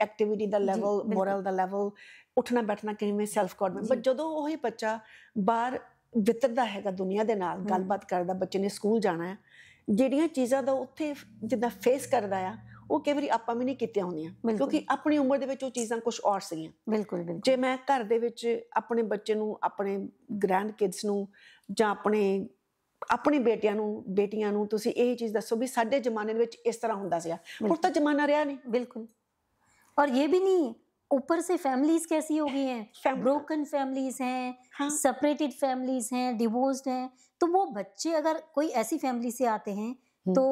ਐਕਟੀਵਿਟੀ ਦਾ ਲੈਵਲ, ਮੋਰਲ ਦਾ ਲੈਵਲ, ਉੱਠਣਾ ਬੈਠਣਾ ਕਿਵੇਂ, ਸੈਲਫ ਕੌਨਫੀਡੈਂਸ। ਬਟ ਜਦੋਂ ਉਹੀ ਬੱਚਾ ਬਾਹਰ ਵਿਤਰਦਾ ਹੈਗਾ ਦੁਨੀਆ ਦੇ ਨਾਲ, ਗੱਲਬਾਤ ਕਰਦਾ, ਬੱਚੇ ਨੇ ਸਕੂਲ ਜਾਣਾ ਹੈ, ਜਿਹੜੀਆਂ ਚੀਜ਼ਾਂ ਦਾ ਉੱਥੇ ਜਿੱਦਾਂ ਫੇਸ ਕਰਦਾ ਆ ਉਹ ਕਈ ਵਾਰੀ ਆਪਾਂ ਵੀ ਨਹੀਂ ਕੀਤੀਆਂ ਹੁੰਦੀਆਂ ਕਿਉਂਕਿ ਆਪਣੀ ਉਮਰ ਦੇ ਵਿੱਚ ਉਹ ਚੀਜ਼ਾਂ ਕੁਝ ਔਰ ਸੀਗੀਆਂ। ਬਿਲਕੁਲ। ਜੇ ਮੈਂ ਘਰ ਦੇ ਵਿੱਚ ਆਪਣੇ ਬੱਚੇ ਨੂੰ, ਆਪਣੇ ਗ੍ਰੈਂਡ ਕਿਡਸ ਨੂੰ ਜਾਂ ਆਪਣੀ ਬੇਟੀਆਂ ਨੂੰ ਤੁਸੀਂ ਇਹ ਚੀਜ਼ ਦੱਸੋ ਵੀ ਸਾਡੇ ਜ਼ਮਾਨੇ ਦੇ ਵਿੱਚ ਇਸ ਤਰ੍ਹਾਂ ਹੁੰਦਾ ਸੀਗਾ, ਹੁਣ ਤਾਂ ਜ਼ਮਾਨਾ ਰਿਹਾ नहीं। बिल्कुल। और ये भी नहीं, ऊपर से फैमिलीज कैसी हो गई हैं, ब्रोकन फैमिलीज हैं, सेपरेटेड फैमिलीज हैं, डिवोर्स्ड हैं। तो वो बच्चे अगर कोई ऐसी फैमिली से आते हैं तो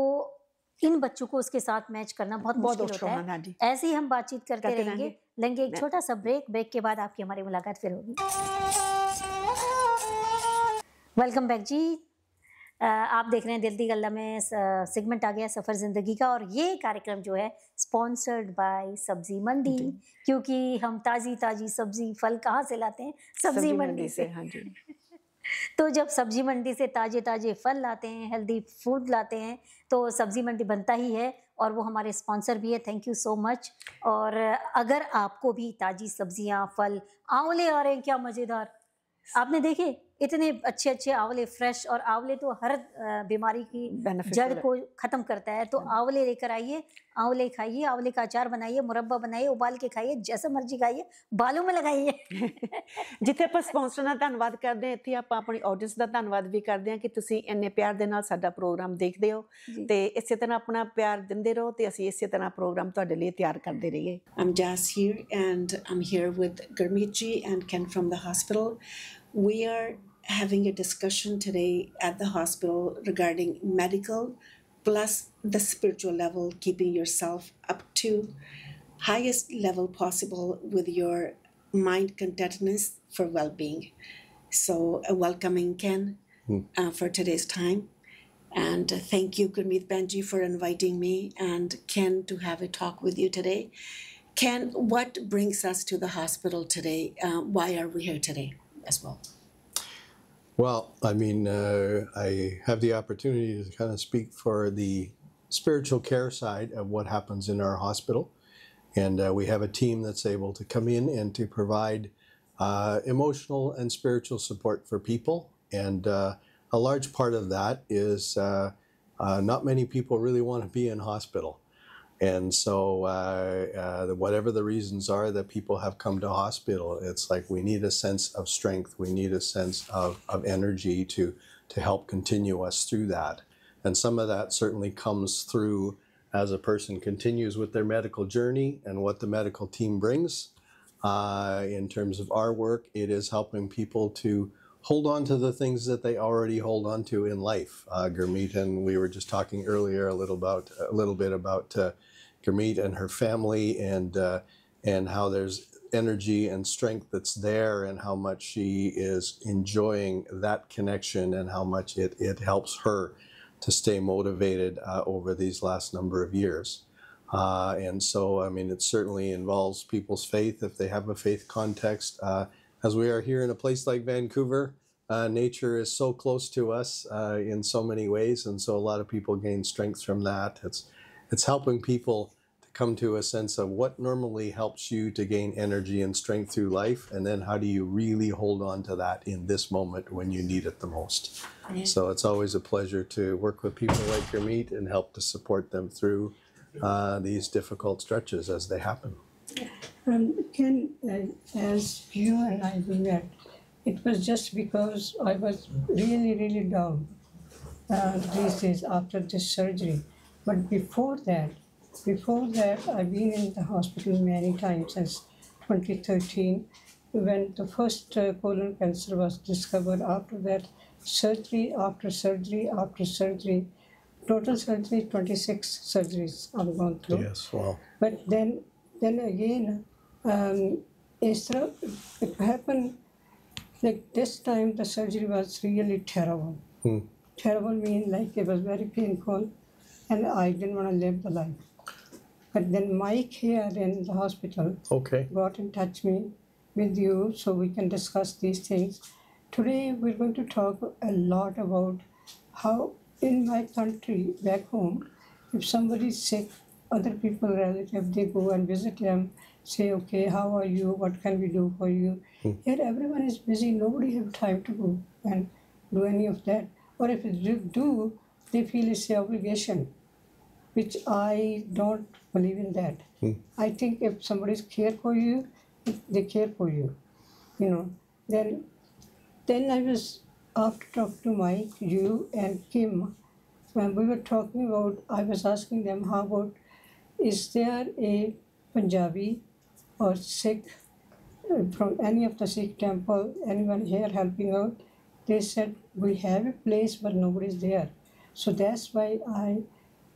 इन बच्चों को उसके साथ मैच करना बहुत मुश्किल होता है। ऐसे ही हम बातचीत करते रहेंगे। लेंगे एक छोटा सा ब्रेक के बाद आपकी हमारी मुलाकात फिर होगी। वेलकम बैक जी। आप देख रहे हैं दिल दी गल्ला में सेगमेंट आ गया सफर जिंदगी का, और ये कार्यक्रम जो है स्पॉन्सर्ड बाय सब्जी मंडी, क्योंकि हम ताजी सब्जी फल कहाँ से लाते हैं? सब्जी मंडी से। हाँ जी। तो जब सब्जी मंडी से ताजे फल लाते हैं, हेल्दी फूड लाते हैं, तो सब्जी मंडी बनता ही है और वो हमारे स्पॉन्सर भी है। Thank you so much. और अगर आपको भी ताजी सब्जियां, फल, आंवले आ रहे हैं क्या मजेदार, आपने देखे इतने अच्छे आंवले फ्रेश, और आंवले तो हर बीमारी की जड़ को खत्म करता है। तो आंवले लेकर आइए, आंवले खाइए, आंवले का अचार बनाइए, मुरब्बा बनाइए, उबाल के खाइए, जैसे मर्जी खाइए, बालों में लगाइए। ਜਿੱਥੇ ਆਪਾਂ ਸਪਾਂਸਰ ਦਾ ਧੰਨਵਾਦ ਕਰਦੇ ਹਾਂ, ਇੱਥੇ ਆਪਾਂ ਆਪਣੀ ਆਡੀਅנס ਦਾ ਧੰਨਵਾਦ ਵੀ ਕਰਦੇ ਹਾਂ ਕਿ ਤੁਸੀਂ ਇੰਨੇ ਪਿਆਰ ਦੇ ਨਾਲ ਸਾਡਾ ਪ੍ਰੋਗਰਾਮ ਦੇਖਦੇ ਹੋ ਤੇ ਇਸੇ ਤਰ੍ਹਾਂ ਆਪਣਾ ਪਿਆਰ ਦਿੰਦੇ ਰਹੋ ਤੇ ਅਸੀਂ ਇਸੇ ਤਰ੍ਹਾਂ ਪ੍ਰੋਗਰਾਮ ਤੁਹਾਡੇ ਲਈ ਤਿਆਰ ਕਰਦੇ ਰਹੀਏ। I'm Jazz here and I'm here with Gurmeet ji and Ken from the hospital. We are having a discussion today at the hospital regarding medical plus the spiritual level, keeping yourself up to highest level possible with your mind contentedness for well-being. So welcoming Ken for today's time, and thank you Gurmeet Banji for inviting me and Ken to have a talk with you today. Ken, what brings us to the hospital today? Why are we here today as well? Well, I mean, I have the opportunity to kind of speak for the spiritual care side of what happens in our hospital. And we have a team that's able to come in and to provide emotional and spiritual support for people. And a large part of that is not many people really want to be in hospital. And so whatever the reasons are that people have come to hospital, it's like we need a sense of strength. We need a sense of energy to to help continue us through that. And some of that certainly comes through as a person continues with their medical journey and what the medical team brings. In terms of our work, it is helping people to hold on to the things that they already hold on to in life. Gurmeet, and we were just talking earlier a little bit about Gurmeet and her family, and how there's energy and strength that's there, and how much she is enjoying that connection, and how much it helps her to stay motivated over these last number of years. And so, I mean, it certainly involves people's faith if they have a faith context. As we are here in a place like Vancouver, nature is so close to us in so many ways, and so a lot of people gain strength from that. It's helping people to come to a sense of what normally helps you to gain energy and strength through life, and then how do you really hold on to that in this moment when you need it the most. Yeah. So it's always a pleasure to work with people like Gurmeet and help to support them through these difficult stretches as they happen. Ken, as you and I met, it was just because I was really, really down these days after this surgery. But before that, I've been in the hospital many times since 2013, when the first colon cancer was discovered. After that, surgery after surgery after surgery. Total surgery, 26 surgeries I've gone through. Yes, wow. But then again, it happened like this time. The surgery was really terrible. Terrible means like it was very painful, and I didn't want to live the life. But then Mike here in the hospital got in touch with you so we can discuss these things. Today we're going to talk a lot about how in my country, back home, if somebody's sick, other people, relatives, they go and visit them, say, okay, how are you? What can we do for you? Yet everyone is busy. Nobody have time to go and do any of that. Or if they do, they feel it's an obligation, which I don't believe in that. I think if somebody's care for you, they care for you, you know. Then I was, after talking to Mike, you and Kim, when we were talking about, I was asking them, how about, is there a Punjabi or Sikh from any of the Sikh temple, anyone here helping out? They said, we have a place, but nobody's there. So that's why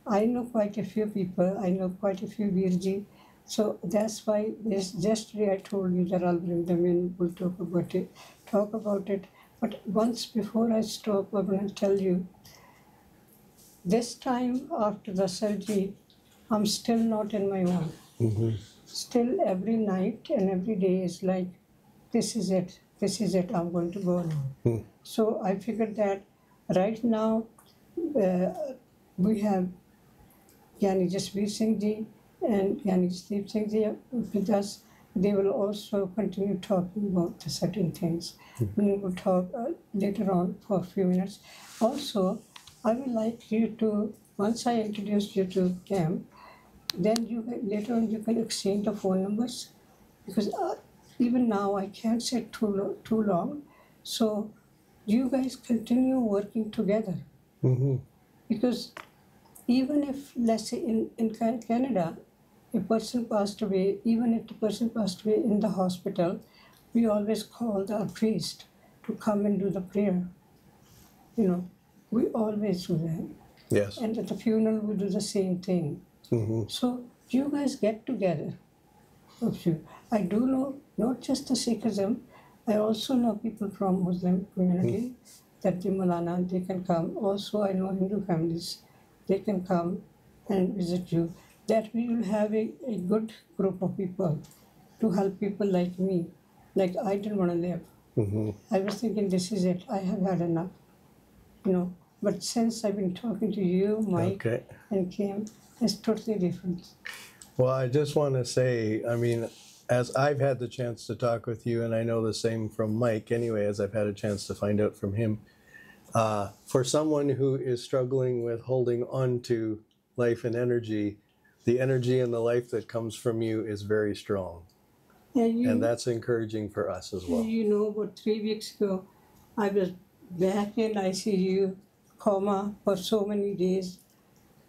I know quite a few people. I know quite a few Virji. So that's why yesterday I told you that I'll bring them in, we'll talk about it. But once before I stop, I'm going to tell you, this time after the surgery, I'm still not in my own. Still every night and every day is like, this is it, I'm going to go now. So I figured that right now we have Gyani Jasveer Singh Ji and Gyani Jasdeep Singh Ji with us. They will also continue talking about the certain things. We will talk later on for a few minutes. Also, I would like you to, once I introduce you to them, then later on you can exchange the phone numbers, because even now I can't say too long. So you guys continue working together. Because even if, let's say in Canada, a person passed away, even if the person passed away in the hospital, we always call the priest to come and do the prayer. You know, we always do that. Yes. And at the funeral, we do the same thing. So you guys get together. I do know not just the Sikhism, I also know people from Muslim community that the Malana, they can come. Also, I know Hindu families, they can come and visit you. That we will have a good group of people to help people like me. Like I didn't want to live. I was thinking, this is it, I have had enough. You know, but since I've been talking to you, Mike and Kim, it's totally different. Well, I just want to say, I mean, as I've had the chance to talk with you, and I know the same from Mike anyway, as I've had a chance to find out from him, for someone who is struggling with holding on to life and energy, the energy and the life that comes from you is very strong. And that's encouraging for us as well. You know, about 3 weeks ago, I was back in ICU coma for so many days.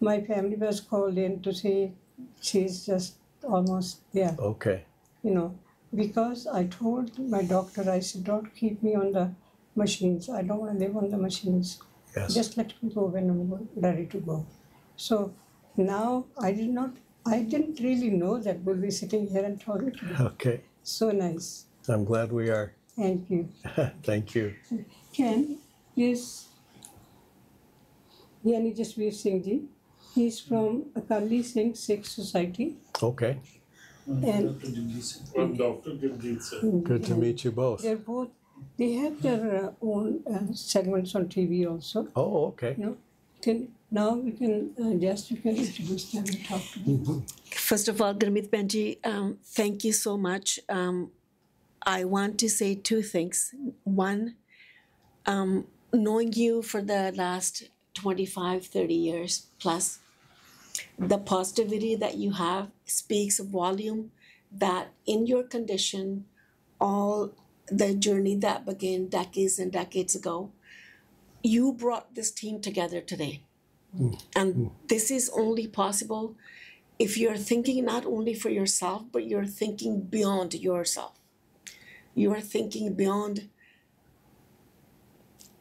My family was called in to say she's just almost there. Okay. You know, because I told my doctor, I said, don't keep me on the machines. I don't want to live on the machines. Yes. Just let me go when I'm ready to go. So now I didn't really know that we'll be sitting here and talking to you. Okay. So nice. I'm glad we are. Thank you. Thank you. Ken is Yani Jasveer Singh ji. He's from Akali Singh Sikh Society. Okay. And I'm Dr. Gurjeet Singh. Good to meet you both. They have their own segments on TV also. Oh, okay. You know, now we can you can introduce them and talk to them. First of all, Gurmeet Benji, thank you so much. I want to say two things. One, knowing you for the last 25, 30 years plus, the positivity that you have speaks volume that in your condition, all the journey that began decades and decades ago, you brought this team together today. And this is only possible if you're thinking not only for yourself, but you're thinking beyond yourself. You are thinking beyond,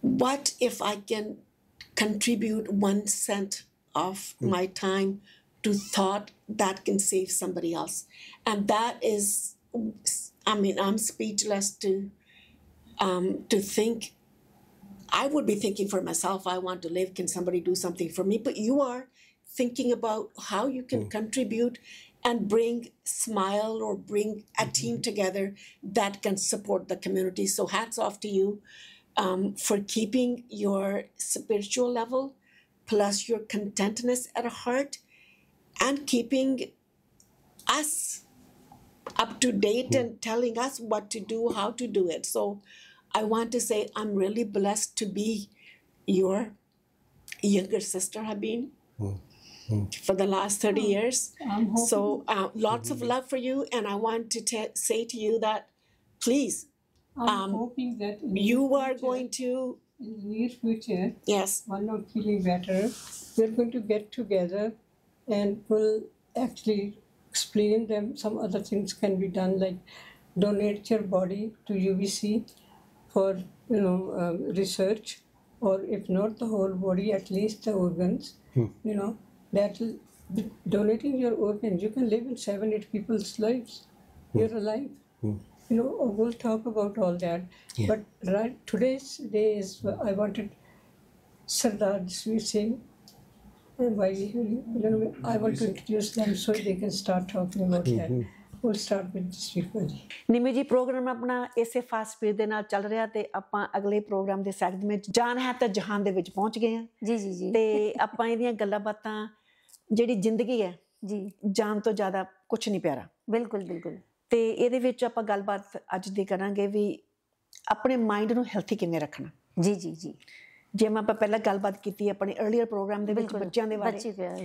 what if I can contribute 1 cent of my time to thought that can save somebody else? And that is, I mean, I'm speechless to think. I would be thinking for myself, I want to live, can somebody do something for me? But you are thinking about how you can contribute and bring smile or bring a team together that can support the community. So hats off to you for keeping your spiritual level plus your contentness at heart and keeping us up to date and telling us what to do, how to do it. So I want to say I'm really blessed to be your younger sister, Habeen, for the last 30 years. So lots of love for you. And I want to say to you that, please, I'm hoping that you are going to, in the near future, yes, while not feeling better, we're going to get together and we'll actually explain them some other things can be done, like donate your body to UBC for research, or if not the whole body, at least the organs. That donating your organs, you can live in 7-8 people's lives. You're alive. We'll talk about all that. Yeah. But today's day is, I wanted Sardar Jasveer Singh, and I want to introduce them so they can start talking about that. We'll start with Jasveer ji. ਨਿਮੀ ਜੀ programme ਆਪਣਾ ਇਸੇ fast speed ਦੇ ਨਾਲ ਚੱਲ ਰਿਹਾ ਤੇ ਆਪਾਂ ਅਗਲੇ ਪ੍ਰੋਗਰਾਮ ਦੇ ਸੈਗਮੈਂਟ ਵਿੱਚ ਜਾਨ ਹੈ ਤਾਂ ਜਹਾਨ ਦੇ ਵਿੱਚ ਪਹੁੰਚ ਗਏ ਹਾਂ ਜੀ ਜੀ ਜੀ ਤੇ ਆਪਾਂ ਇਹਦੀਆਂ ਗੱਲਾਂ ਬਾਤਾਂ ਜਿਹੜੀ ਜ਼ਿੰਦਗੀ ਹੈ ਜੀ ਜਾਨ ਤੋਂ ਜ਼ਿਆਦਾ ਕੁਝ ਨਹੀਂ ਪਿਆਰਾ ਬਿਲਕੁਲ ਬਿਲਕੁਲ ਤੇ ਇਹਦੇ ਵਿੱਚ ਆਪਾਂ ਗੱਲਬਾਤ ਅੱਜ ਦੀ ਕਰਾਂਗੇ ਵੀ ਆਪਣੇ ਮਾਈਂਡ ਨੂੰ ਹੈਲਥੀ ਕਿਵੇਂ ਰੱਖਣਾ ਜੀ ਜੀ ਜੀ ਜਿਵੇਂ ਆਪਾਂ ਪਹਿਲਾਂ ਗੱਲਬਾਤ ਕੀਤੀ ਆਪਣੇ ਅਰਲੀਅਰ ਪ੍ਰੋਗਰਾਮ ਦੇ ਵਿੱਚ ਬੱਚਿਆਂ ਦੇ ਬਾਰੇ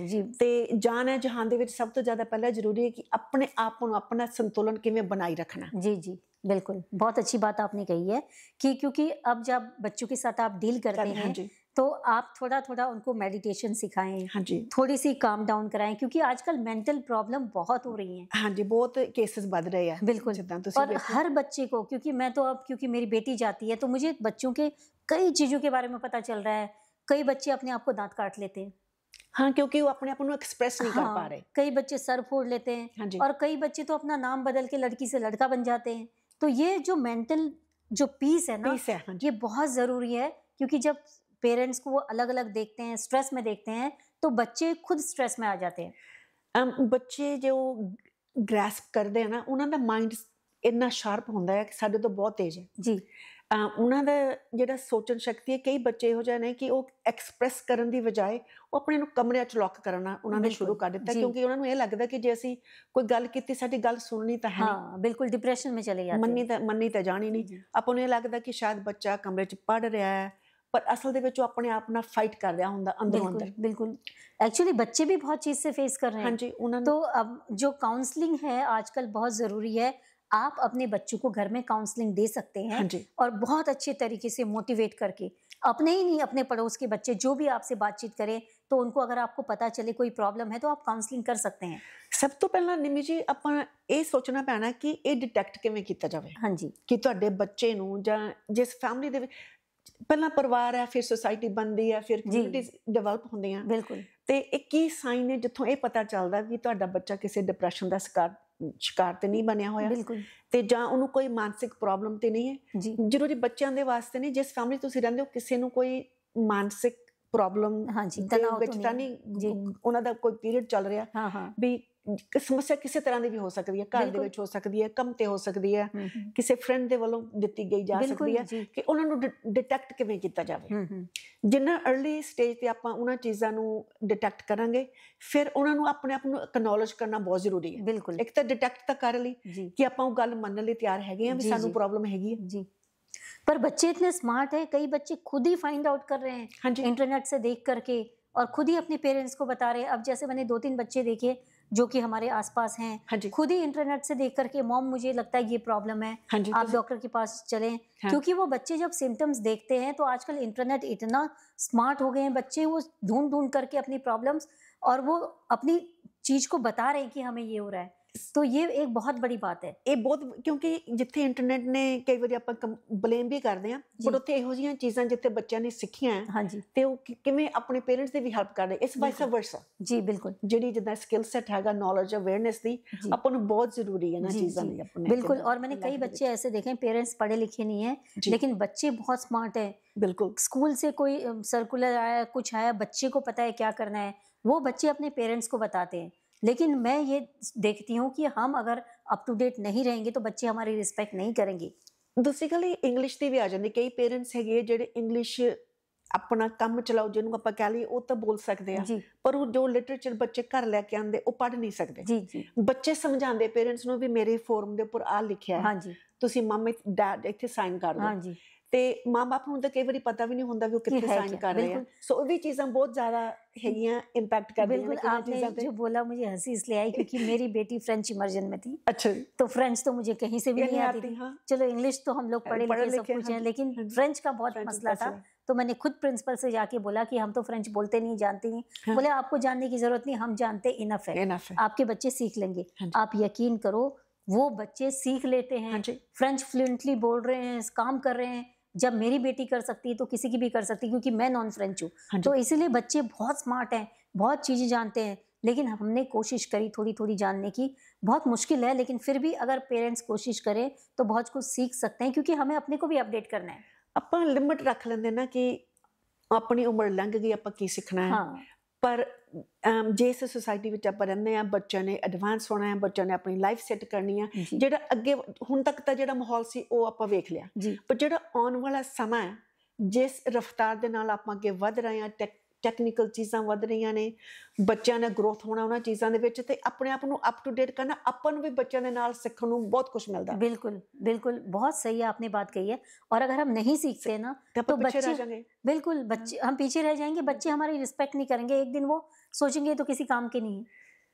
ਜੀ ਤੇ ਜਾਨ ਹੈ ਜਹਾਨ ਦੇ ਵਿੱਚ ਸਭ ਤੋਂ ਜ਼ਿਆਦਾ ਪਹਿਲਾਂ ਜ਼ਰੂਰੀ ਹੈ ਕਿ अपने आप ਨੂੰ अपना संतुलन ਕਿਵੇਂ बनाई रखना। जी जी बिल्कुल, बहुत अच्छी बात आपने कही है कि क्योंकि अब जब बच्चों के साथ आप डील करते हैं तो आप थोड़ा थोड़ा उनको मेडिटेशन सिखाएं, हाँ जी, थोड़ी सी काम डाउन कराएं, क्योंकि आजकल मेंटल प्रॉब्लम बहुत हो रही हैं। हाँ जी, बहुत केसेस बढ़ रहे हैं बिल्कुल। और हर बच्चे को, क्योंकि मैं तो अब क्योंकि मेरी बेटी जाती है तो मुझे बच्चों के कई चीजों के बारे में पता चल रहा है। कई बच्चे अपने आप को दांत काट लेते हैं, हाँ, क्योंकि वो अपने आप को एक्सप्रेस नहीं कर पा रहे। कई बच्चे सर फोड़ लेते हैं, हाँ जी, और कई बच्चे तो अपना नाम बदल के लड़की से लड़का बन जाते हैं। तो ये जो मेंटल जो पीस है ना, हाँ, ये बहुत जरूरी है, क्योंकि जब पेरेंट्स को वो अलग अलग देखते हैं, स्ट्रेस में देखते हैं, तो बच्चे खुद स्ट्रेस में आ जाते हैं। बच्चे जो ग्रैस्प करते हैं ना, उन्होंने माइंड इन्ना शार्प होता है कि साडे तो बहुत तेज है जी। ਉਹਨਾਂ ਦਾ ਜਿਹੜਾ ਸੋਚਣ ਸ਼ਕਤੀ ਹੈ, ਕਈ ਬੱਚੇ ਇਹੋ ਜਿਹੇ ਨੇ ਕਿ ਉਹ ਐਕਸਪ੍ਰੈਸ ਕਰਨ ਦੀ ਬਜਾਏ ਉਹ ਆਪਣੇ ਨੂੰ ਕਮਰਿਆਂ 'ਚ ਲੌਕ ਕਰਨਾ ਉਹਨਾਂ ਨੇ ਸ਼ੁਰੂ ਕਰ ਦਿੱਤਾ, ਕਿਉਂਕਿ ਉਹਨਾਂ ਨੂੰ ਇਹ ਲੱਗਦਾ ਕਿ ਜੇ ਅਸੀਂ ਕੋਈ ਗੱਲ ਕੀਤੀ ਸਾਡੀ ਗੱਲ ਸੁਣਨੀ ਤਾਂ ਹੈ ਨਹੀਂ, ਬਿਲਕੁਲ ਡਿਪਰੈਸ਼ਨ ਵਿੱਚ ਚਲੇ ਜਾਂਦੇ, ਮੰਨੀ ਤਾਂ ਜਾਣੀ ਨਹੀਂ। ਆਪਾਂ ਨੂੰ ਇਹ ਲੱਗਦਾ ਕਿ ਸ਼ਾਇਦ ਬੱਚਾ ਕਮਰੇ 'ਚ ਪੜ੍ਹ ਰਿਹਾ ਹੈ, पर असल दे विच अपने आप नाल फाइट कर रहा हुंदा अंदरों अंदर। बिल्कुल, एक्चुअली बच्चे भी बहुत चीज से फेस कर रहे हैं। हाँ जी, तो अब जो काउंसलिंग है आजकल बहुत जरूरी है। आप अपने बच्चों को घर में काउंसलिंग दे सकते हैं, हाँ जी, और बहुत अच्छे तरीके से मोटिवेट करके, अपने ही नहीं, अपने पड़ोस के बच्चे जो भी आपसे बातचीत करें, तो उनको अगर आपको पता चले कोई प्रॉब्लम है तो आप काउंसलिंग कर सकते हैं। ਸਭ ਤੋਂ ਪਹਿਲਾਂ ਨਿਮੀ ਜੀ ਆਪਾਂ ਇਹ ਸੋਚਣਾ ਪੈਣਾ ਕਿ ਇਹ ਡਿਟੈਕਟ ਕਿਵੇਂ ਕੀਤਾ ਜਾਵੇ। ਹਾਂਜੀ, ਕਿ ਤੁਹਾਡੇ ਬੱਚੇ ਨੂੰ ਜਾਂ ਜਿਸ ਫੈਮਿਲੀ ਦੇ ਵਿੱਚ ਪਹਿਲਾਂ ਪਰਿਵਾਰ ਹੈ, ਫਿਰ ਸੁਸਾਇਟੀ ਬਣਦੀ ਹੈ, ਫਿਰ ਕਮਿਊਨਿਟੀਜ਼ ਡਿਵੈਲਪ ਹੁੰਦੀਆਂ, ਬਿਲਕੁਲ। ਤੇ ਇਹ ਕੀ ਸਾਈਨ ਨੇ ਜਿੱਥੋਂ ਇਹ ਪਤਾ ਚੱਲਦਾ ਕਿ ਤੁਹਾਡਾ ਬੱਚਾ ਕਿਸੇ ਡਿਪਰੈਸ਼ਨ ਦਾ ਸ਼ਿਕਾਰ ਤੇ ਨਹੀਂ ਬਣਿਆ ਹੋਇਆ, ਬਿਲਕੁਲ। ਤੇ ਜਾਂ ਉਹਨੂੰ ਕੋਈ ਮਾਨਸਿਕ ਪ੍ਰੋਬਲਮ ਤੇ ਨਹੀਂ ਹੈ। ਜੀ, ਜ਼ਰੂਰੀ ਬੱਚਿਆਂ ਦੇ ਵਾਸਤੇ ਨਹੀਂ, ਜਿਸ ਫੈਮਿਲੀ ਤੁਸੀਂ ਰਹਿੰਦੇ ਹੋ ਕਿਸੇ ਨੂੰ ਕੋਈ ਮਾਨਸਿਕ ਪ੍ਰੋਬਲਮ ਹਾਂਜੀ, ਦੇ ਤਣਾਅ ਵਿੱਚ ਤਾਂ ਨਹੀਂ, ਉਹਨਾਂ ਦਾ ਕੋਈ ਪੀਰੀਅਡ ਚੱਲ ਰਿਹਾ, ਹਾਂ ਹਾਂ, ਵੀ ਸਮੱਸਿਆ ਕਿਸੇ ਤਰ੍ਹਾਂ ਦੀ ਵੀ ਹੋ ਸਕਦੀ ਹੈ, ਘਰ ਦੇ ਵਿੱਚ ਹੋ ਸਕਦੀ ਹੈ, ਕੰਮ ਤੇ ਹੋ ਸਕਦੀ ਹੈ, ਕਿਸੇ ਫਰੈਂਡ ਦੇ ਵੱਲੋਂ ਦਿੱਤੀ ਗਈ ਜਾ ਸਕਦੀ ਹੈ, ਕਿ ਉਹਨਾਂ ਨੂੰ ਡਿਟੈਕਟ ਕਿਵੇਂ ਕੀਤਾ ਜਾਵੇ। ਜਿੰਨਾ ਅਰਲੀ ਸਟੇਜ ਤੇ ਆਪਾਂ ਉਹਨਾਂ ਚੀਜ਼ਾਂ ਨੂੰ ਡਿਟੈਕਟ ਕਰਾਂਗੇ, ਫਿਰ ਉਹਨਾਂ ਨੂੰ ਆਪਣੇ ਆਪ ਨੂੰ ਐਕਨੋਲਜ ਕਰਨਾ ਬਹੁਤ ਜ਼ਰੂਰੀ ਹੈ। ਬਿਲਕੁਲ। ਇੱਕ ਤਾਂ ਡਿਟੈਕਟ ਤਾਂ ਕਰ ਲਈ ਕਿ ਆਪਾਂ ਉਹ ਗੱਲ ਮੰਨਣ ਲਈ ਤਿਆਰ ਹੈਗੇ ਆ ਵੀ ਸਾਨੂੰ ਪ੍ਰੋਬਲਮ ਹੈਗੀ ਹੈ। जी, पर बच्चे इतने स्मार्ट हैं, कई बच्चे खुद ही फाइंड आउट कर रहे हैं इंटरनेट से देख करके, और खुद ही अपने पेरेंट्स को बता रहे हैं। अब जैसे मैंने 2-3 बच्चे देखे जो कि हमारे आसपास हैं, खुद ही इंटरनेट से देख करके, मॉम मुझे लगता है ये प्रॉब्लम है, आप डॉक्टर के पास चलें। क्योंकि वो बच्चे जब सिम्टम्स देखते हैं, तो आजकल इंटरनेट इतना स्मार्ट हो गए हैं बच्चे, वो ढूंढ करके अपनी प्रॉब्लम्स, और वो अपनी चीज को बता रहे हैं कि हमें ये हो रहा है। तो ये एक बहुत बड़ी बात है। ਇਹ ਬਹੁਤ, ਕਿਉਂਕਿ ਜਿੱਥੇ ਇੰਟਰਨੈਟ ਨੇ ਕਈ ਵਾਰੀ ਆਪਾਂ ਬਲੇਮ ਵੀ ਕਰਦੇ ਆ, ਪਰ ਉੱਥੇ ਇਹੋ ਜਿਹੀਆਂ ਚੀਜ਼ਾਂ ਜਿੱਥੇ ਬੱਚਿਆਂ ਨੇ ਸਿੱਖੀਆਂ ਹਾਂਜੀ, ਤੇ ਉਹ ਕਿਵੇਂ ਆਪਣੇ ਪੇਰੈਂਟਸ ਦੇ ਵੀ ਹੈਲਪ ਕਰਦੇ, ਇਸ ਵਾਈਸ ਵਰਸਾ। ਜੀ ਬਿਲਕੁਲ। ਜਿਹੜੀ ਜਿੱਦਾਂ ਸਕਿੱਲ ਸੈਟ ਹੈਗਾ, ਨੌਲੇਜ, ਅਵੇਅਰਨੈਸ ਦੀ, ਆਪਾਂ ਨੂੰ ਬਹੁਤ ਜ਼ਰੂਰੀ ਹੈ ਨਾ ਚੀਜ਼ਾਂ ਦੀ ਆਪਣੇ। बिल्कुल। और मैंने कई बच्चे ऐसे देखे, पेरेंट्स पढ़े लिखे नहीं है, लेकिन बच्चे बहुत स्मार्ट है। बिल्कुल। स्कूल से कोई सर्कुलर आया, कुछ आया, बच्चे को पता है क्या करना है, वो बच्चे अपने पेरेंट्स को बताते हैं। लेकिन मैं ये देखती हूँ कि हम अगर अप टू डेट नहीं रहेंगे तो बच्चे हमारी रिस्पेक्ट नहीं करेंगे। ਦੂਸਰੀ ਗੱਲ ਇੰਗਲਿਸ਼ ਦੀ ਵੀ ਆ ਜਾਂਦੀ। ਕਈ ਪੇਰੈਂਟਸ ਹੈਗੇ ਜਿਹੜੇ ਇੰਗਲਿਸ਼ ਆਪਣਾ ਕੰਮ ਚਲਾਓ ਜਿਹਨੂੰ ਆਪਾਂ ਕਹਿ ਲਈਏ, ਉਹ ਤਾਂ ਬੋਲ ਸਕਦੇ ਆ, ਪਰ ਉਹ ਜੋ ਲਿਟਰੇਚਰ ਬੱਚੇ ਘਰ ਲੈ ਕੇ ਆਉਂਦੇ ਉਹ ਪੜ੍ਹ ਨਹੀਂ ਸਕਦੇ। ਜੀ ਜੀ। ਬੱਚੇ ਸਮਝਾਉਂਦੇ ਪੇਰੈਂਟਸ ਨੂੰ ਵੀ ਮੇਰੇ ਫੋਰਮ ਦੇ ਉੱਪਰ ਆ ਲਿਖਿਆ ਹੈ, ਤੁਸੀਂ ਮਮ ਡੈਡ ਇੱਥੇ ਸਾਈਨ ਕਰ ਦਿਓ, ਤੇ ਮਾਂ ਬਾਪ ਨੂੰ ਤਾਂ ਕਈ ਵਾਰੀ ਪਤਾ ਵੀ ਨਹੀਂ ਹੁੰਦਾ ਵੀ ਉਹ ਕਿੱਥੇ ਸਾਈਨ ਕਰ ਰਹੇ ਆ। ਸੋ ਉਹ ਵੀ ਚੀਜ਼ਾਂ ਬਹੁਤ ਜ਼ਿਆਦਾ ਹੈਗੀਆਂ, ਇੰਪੈਕਟ करती हैं। बिल्कुल। आपने जो बोला मुझे हंसी इसलिए आई क्योंकि मेरी बेटी फ्रेंच इमर्जन में थी। अच्छा। तो फ्रेंच तो मुझे कहीं से भी नहीं आती थी। चलो इंग्लिश तो हम लोग पढ़े लिखे सब कुछ हैं, लेकिन फ्रेंच का बहुत मसला था। तो मैंने खुद प्रिंसिपल से जाके बोला कि हम तो फ्रेंच बोलते नहीं, जानते नहीं। बोले आपको जानने की जरूरत नहीं, हम जानते इनफ है, आपके बच्चे सीख लेंगे। आप यकीन करो वो बच्चे सीख लेते हैं, फ्रेंच फ्लुएंटली बोल रहे हैं, काम कर रहे हैं। जब मेरी बेटी कर सकती है तो किसी की भी कर सकती है, क्योंकि मैं नॉन फ्रेंच हूँ। तो इसीलिए बच्चे बहुत स्मार्ट हैं, बहुत चीज़ें जानते हैं। लेकिन हमने कोशिश करी थोड़ी थोड़ी जानने की, बहुत मुश्किल है, लेकिन फिर भी अगर पेरेंट्स कोशिश करें तो बहुत कुछ सीख सकते हैं, क्योंकि हमें अपने को भी अपडेट करना है। ਆਪਾਂ ਲਿਮਿਟ ਰੱਖ ਲੈਂਦੇ ਨਾ ਕਿ ਆਪਣੀ ਉਮਰ ਲੰਘ ਗਈ, ਆਪਾਂ ਕੀ ਸਿੱਖਣਾ ਹੈ। ਪਰ ਜੇ ਇਸ ਸੁਸਾਇਟੀ ਵਿੱਚ ਆਪਾਂ ਰਹਿੰਦੇ ਹਾਂ, ਬੱਚਿਆਂ ਨੇ ਐਡਵਾਂਸ ਹੋਣਾ ਹੈ, ਬੱਚਿਆਂ ਨੇ ਆਪਣੀ ਲਾਈਫ ਸੈੱਟ ਕਰਨੀ ਹੈ। ਜਿਹੜਾ ਅੱਗੇ ਹੁਣ ਤੱਕ ਤਾਂ ਜਿਹੜਾ ਮਾਹੌਲ ਸੀ ਉਹ ਆਪਾਂ ਵੇਖ ਲਿਆ, ਪਰ ਜਿਹੜਾ ਆਉਣ ਵਾਲਾ ਸਮਾਂ ਹੈ, ਜਿਸ ਰਫਤਾਰ ਦੇ ਨਾਲ ਆਪਾਂ ਅੱਗੇ ਵੱਧ ਰਹੇ ਹਾਂ, ਟੈਕਨੀਕਲ ਚੀਜ਼ਾਂ ਵੱਧ ਰਹੀਆਂ ਨੇ, ਬੱਚਿਆਂ ਨੇ ਗਰੋਥ ਹੋਣਾ ਉਹਨਾਂ ਚੀਜ਼ਾਂ ਦੇ ਵਿੱਚ, ਤੇ ਆਪਣੇ ਆਪ ਨੂੰ ਅਪ ਟੂ ਡੇਟ ਕਰਨਾ, ਆਪਾਂ ਨੂੰ ਵੀ ਬੱਚਿਆਂ ਦੇ ਨਾਲ ਸਿੱਖਣ ਨੂੰ बहुत कुछ मिलता है। बिल्कुल बिल्कुल, बहुत सही आपने बात कही है। और अगर हम नहीं सीखते ना तो बच्चे, बिल्कुल बच्चे हम पीछे रह जाएंगे, बच्चे हमारी रिस्पेक्ट नहीं करेंगे, एक दिन वो सोचेंगे तो किसी काम के नहीं।